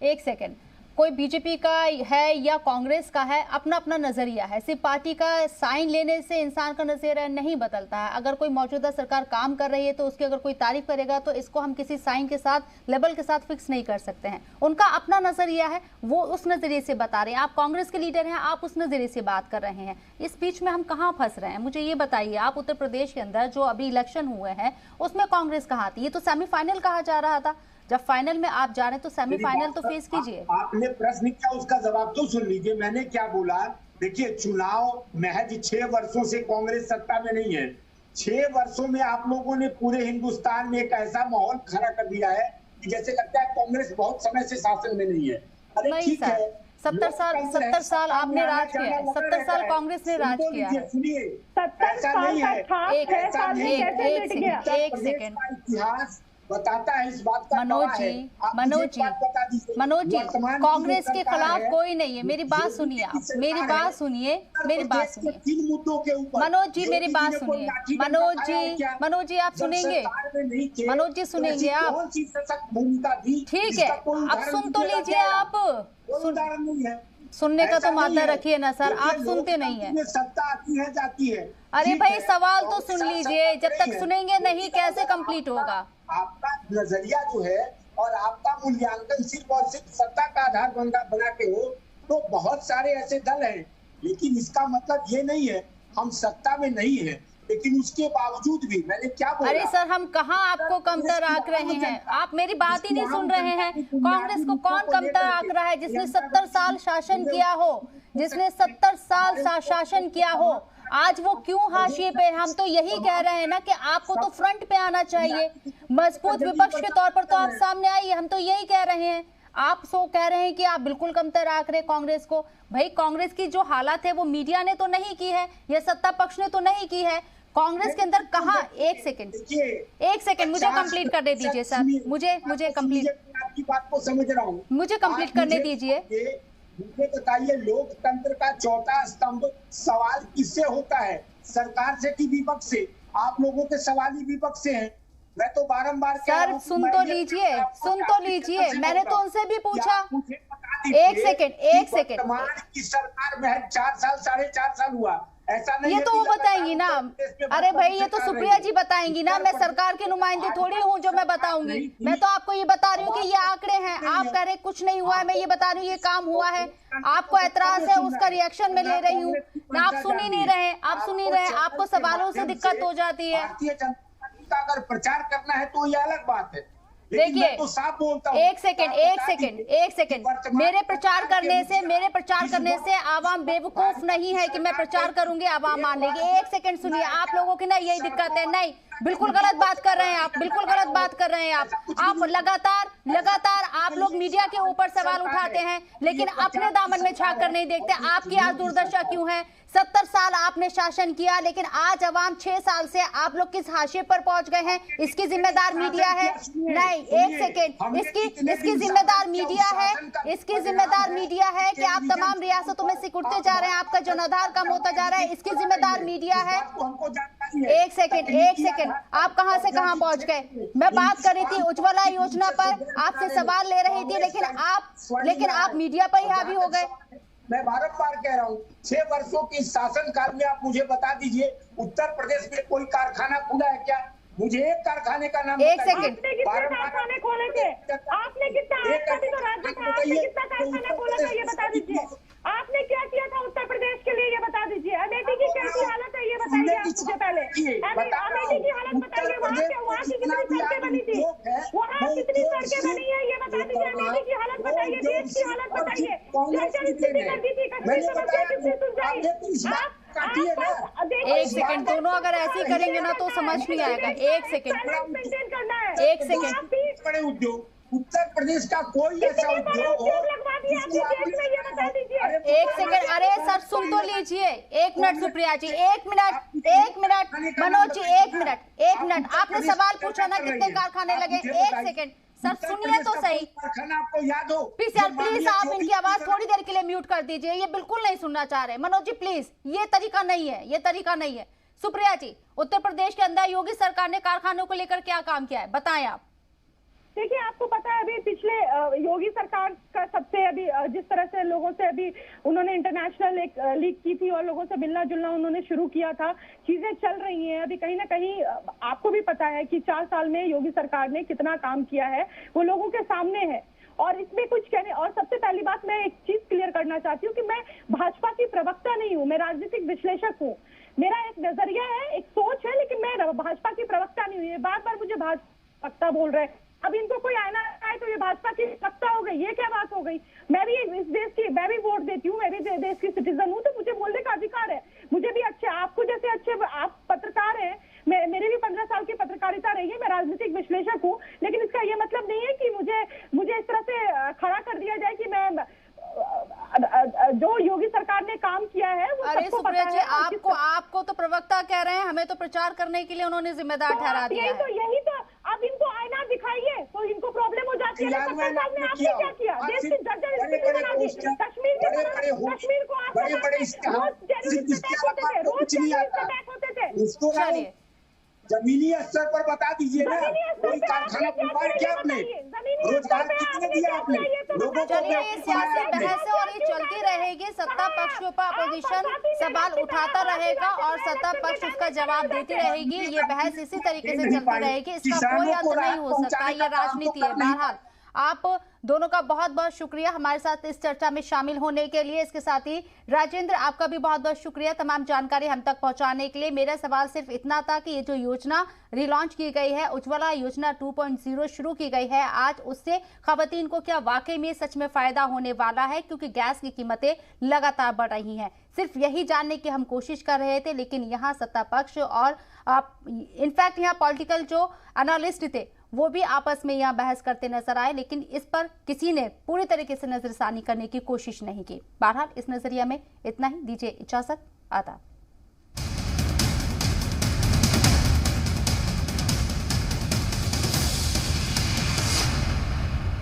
Speaker 1: एक सेकेंड, कोई बीजेपी का है या कांग्रेस का है, अपना अपना नजरिया है। सिर्फ पार्टी का साइन लेने से इंसान का नजरिया नहीं बदलता है। अगर कोई मौजूदा सरकार काम कर रही है तो उसकी अगर कोई तारीफ करेगा तो इसको हम किसी साइन के साथ, लेबल के साथ फिक्स नहीं कर सकते हैं। उनका अपना नजरिया है, वो उस नजरिए से बता रहे हैं। आप कांग्रेस के लीडर हैं, आप उस नजरिए से बात कर रहे हैं। इस बीच में हम कहाँ फंस रहे हैं, मुझे ये बताइए। आप उत्तर प्रदेश के अंदर जो अभी इलेक्शन हुए हैं उसमें कांग्रेस कहाँ थी? ये तो सेमीफाइनल कहा जा रहा था। जब फाइनल में आप जा रहे हैं तो सेमीफाइनल तो फेस कीजिए।
Speaker 4: आपने प्रश्न किया, उसका जवाब तो सुन लीजिए। मैंने क्या बोला, देखिए चुनाव महज 6 वर्षों से कांग्रेस सत्ता में नहीं है। 6 वर्षों में आप लोगों ने पूरे हिंदुस्तान में एक ऐसा माहौल खड़ा कर दिया है कि जैसे लगता है कांग्रेस बहुत समय से शासन में नहीं है। अरे ठीक है,
Speaker 1: 70 साल आपने राज किया है, 70 साल कांग्रेस ने राज किया है।
Speaker 4: सुनिए,
Speaker 5: 70 साल का था,
Speaker 1: एक सेकेंड,
Speaker 4: इतिहास बताता है इस बात का।
Speaker 1: मनोज जी, कांग्रेस के खिलाफ कोई नहीं है। मेरी बात सुनिए, आप मेरी बात सुनिए।
Speaker 4: तीन मुद्दों के ऊपर
Speaker 1: मनोज जी मेरी बात सुनिए। मनोज जी आप सुनेंगे? मनोज जी सुनेंगे आप? ठीक है, अब सुन तो लीजिए। आप सुनने का तो मादा रखिए ना सर, आप सुनते नहीं है।
Speaker 4: सत्ता आती है जाती है।
Speaker 1: अरे भाई सवाल तो सुन लीजिए, जब तक सुनेंगे नहीं कैसे कंप्लीट होगा?
Speaker 4: आपका नजरिया जो है और आपका मूल्यांकन सिर्फ और सिर्फ सत्ता का आधार बना के हो तो बहुत सारे ऐसे दल हैं, लेकिन इसका मतलब ये नहीं है हम सत्ता में नहीं है। लेकिन उसके बावजूद भी मैंने क्या बोला?
Speaker 1: अरे सर हम कहाँ आपको कमतर आंक रहे हैं? आप मेरी बात ही नहीं सुन रहे हैं। कांग्रेस को कौन कमतर आंक रहा है? जिसने 70 साल शासन किया हो, जिसने 70 साल शासन किया हो, आज वो क्यों हाशिए पे? हम तो यही कह रहे हैं ना कि आपको तो फ्रंट पे आना चाहिए। मजबूत विपक्ष के तौर पर तो आप सामने आइए, हम तो यही कह रहे हैं। आप कह रहे हैं कि आप बिल्कुल कमतर आंक रहे कांग्रेस को। भाई कांग्रेस की जो हालत है वो मीडिया ने तो नहीं की है, या सत्ता पक्ष ने तो नहीं की है। कांग्रेस के अंदर कहाँ? एक सेकंड मुझे कंप्लीट करने दीजिए सर, मुझे कंप्लीट,
Speaker 4: आपकी बात को समझ रहा हूँ,
Speaker 1: मुझे कंप्लीट करने दीजिए।
Speaker 4: मुझे बताइए, लोकतंत्र का चौथा स्तंभ सवाल किससे होता है? सरकार से कि विपक्ष से? आप लोगों के सवाल ही विपक्ष से हैं। मैं तो बारंबार
Speaker 1: सर सुन तो लीजिए, मैंने तो उनसे भी पूछा। एक सेकंड
Speaker 4: वर्तमान की सरकार में 4 साल 4.5 साल हुआ, ऐसा नहीं
Speaker 1: ये तो वो बताएंगी ना। अरे भाई ये तो सुप्रिया जी बताएंगी ना, मैं सरकार की नुमाइंदे थोड़ी हूँ जो मैं बताऊंगी। मैं तो आपको ये बता रही हूँ कि ये आंकड़े हैं। आप कह रहे कुछ नहीं हुआ है, मैं ये बता रही हूँ ये काम हुआ है। आपको एतराज है, उसका रिएक्शन में ले रही हूँ ना। आप सुन ही नहीं रहे, आपको सवालों से दिक्कत हो जाती है।
Speaker 4: भारतीय जनता पार्टी का अगर प्रचार करना है तो ये अलग बात है।
Speaker 1: देखिए
Speaker 4: तो साफ बोलता हूं,
Speaker 1: एक सेकंड, मेरे प्रचार करने से आवाम बेवकूफ नहीं है कि मैं प्रचार करूंगी आवाम मान लेगी। एक सेकंड सुनिए, आप लोगों की ना यही दिक्कत है। नहीं, बिल्कुल गलत बात कर रहे हैं आप, बिल्कुल गलत बात कर रहे हैं आप लगातार आप लोग मीडिया के ऊपर सवाल उठाते हैं, लेकिन अपने दामन में झांक कर नहीं देखते। आपकी आज दुर्दशा क्यों है? 70 साल आपने शासन किया, लेकिन आज अवाम 6 साल से आप लोग किस हाशिए पर पहुंच गए हैं? इसकी जिम्मेदार मीडिया है? नहीं, एक सेकेंड, इसकी जिम्मेदार मीडिया है। इसकी जिम्मेदार मीडिया है कि आप तमाम रियासतों में सिकुड़ते जा रहे हैं, आपका जनाधार कम होता जा रहा है। इसकी जिम्मेदार मीडिया है। एक सेकेंड, आप कहां से कहां पहुंच गए? मैं बात कर रही थी उज्ज्वला योजना पर, आपसे सवाल ले रही थी, लेकिन आप मीडिया पर ही हावी हो गए।
Speaker 4: मैं बारंबार कह रहा हूँ, 6 वर्षों के शासन काल में आप मुझे बता दीजिए उत्तर प्रदेश में कोई कारखाना खुला है क्या? मुझे एक कारखाने का नाम
Speaker 1: एक सेकंड,
Speaker 5: कारखाने खोले थे आपने? कितना कारखाना खोला था ये बता दीजिए। आपने क्या किया था उत्तर प्रदेश के लिए ये बता दीजिए। अमेठी की कैसी हालत है ये बताइए आप मुझे पहले। अमेठी की हालत बताइए, वहाँ की कितनी सड़कें बनी थी, वहाँ कितनी सड़कें बनी है ये बता दीजिए। अमेठी की हालत बताइए, देश की हालत बताइए।
Speaker 1: एक सेकंड, दोनों अगर ऐसे ही करेंगे ना तो समझ नहीं आएगा। एक सेकंड,
Speaker 4: बड़े उद्योग उत्तर प्रदेश का कोई ऐसा उद्योग हो?
Speaker 1: एक सेकंड, अरे सर सुन तो लीजिए। 1 मिनट सुप्रिया जी, 1 मिनट मनोज जी, 1 मिनट। आपने सवाल पूछा ना कितने कारखाने लगे। एक सेकंड सर सुनिए तो सही।
Speaker 4: कारखाना आपको याद हो?
Speaker 1: प्लीज यार, प्लीज आप इनकी आवाज थोड़ी देर के लिए म्यूट कर दीजिए, ये बिल्कुल नहीं सुनना चाह रहे। मनोज जी प्लीज, ये तरीका नहीं है, ये तरीका नहीं है। सुप्रिया जी, उत्तर प्रदेश के अंदर योगी सरकार ने कारखानों को लेकर क्या काम किया है, बताएं आप।
Speaker 5: देखिए, आपको पता है अभी पिछले योगी सरकार का सबसे अभी जिस तरह से लोगों से अभी उन्होंने इंटरनेशनल एक लीग की थी और लोगों से मिलना जुलना उन्होंने शुरू किया था, चीजें चल रही हैं अभी कहीं ना कहीं। आपको भी पता है कि 4 साल में योगी सरकार ने कितना काम किया है, वो लोगों के सामने है। और इसमें कुछ कहने, और सबसे पहली बात मैं एक चीज क्लियर करना चाहती हूँ कि मैं भाजपा की प्रवक्ता नहीं हूँ, मैं राजनीतिक विश्लेषक हूँ। मेरा एक नजरिया है, एक सोच है, लेकिन मैं भाजपा की प्रवक्ता नहीं हूँ। ये बार बार मुझे भाजपा बोल रहे हैं। अब इनको कोई आना है तो ये भाजपा की सत्ता हो गई, ये क्या बात हो गई? मैं भी इस देश की, मैं भी वोट देती हूँ, मैं भी देश की सिटीजन हूँ, तो मुझे बोलने का अधिकार है। मुझे भी अच्छे, आपको जैसे अच्छे आप पत्रकार हैं, मेरी भी 15 साल की पत्रकारिता रही है, मैं राजनीतिक विश्लेषक हूँ, लेकिन इसका ये मतलब नहीं है कि मुझे इस तरह से खड़ा कर दिया जाए कि मैं जो योगी सरकार ने काम किया है वो
Speaker 1: अरे
Speaker 5: सबको
Speaker 1: सुप्रिया
Speaker 5: पता
Speaker 1: जी,
Speaker 5: है।
Speaker 1: आपको तो प्रवक्ता कह रहे हैं, हमें तो प्रचार करने के लिए उन्होंने जिम्मेदार ठहरा दिया है।
Speaker 5: यही तो अब इनको आईना दिखाइए तो इनको प्रॉब्लम हो जाती है। 70 साल में आपने क्या किया? देश की जर्जर स्थिति बना दी। कश्मीर को आप होते थे।
Speaker 1: चलिए,
Speaker 4: जमीनी स्तर पर बता दीजिए ना, कोई कारखाना खुलवाया क्या आपने? रोजगार कितने दिया आपने लोगों को?
Speaker 1: चलिए, ये सियासी बहस है और ये चलती रहेगी। सत्ता पक्ष के ऊपर अपोजिशन सवाल उठाता रहेगा और सत्ता पक्ष उसका जवाब देती रहेगी। ये बहस इसी तरीके से चलती रहेगी, इसका कोई अंत नहीं हो सकता। ये राजनीति है। बहरहाल, आप दोनों का बहुत बहुत शुक्रिया हमारे साथ इस चर्चा में शामिल होने के लिए। इसके साथ ही राजेंद्र, आपका भी बहुत बहुत शुक्रिया तमाम जानकारी हम तक पहुंचाने के लिए। मेरा सवाल सिर्फ इतना था कि ये जो योजना रिलॉन्च की गई है, उज्ज्वला योजना 2.0 शुरू की गई है आज, उससे खवातीन को क्या वाकई में सच में फायदा होने वाला है? क्योंकि गैस की कीमतें लगातार बढ़ रही हैं। सिर्फ यही जानने की हम कोशिश कर रहे थे, लेकिन यहाँ सत्ता पक्ष और इनफैक्ट यहाँ पॉलिटिकल जो एनालिस्ट थे वो भी आपस में यहाँ बहस करते नजर आए, लेकिन इस पर किसी ने पूरी तरीके से नजरसानी करने की कोशिश नहीं की। बहरहाल, इस नजरिया में इतना ही। दीजिए इजाजत, आदाब।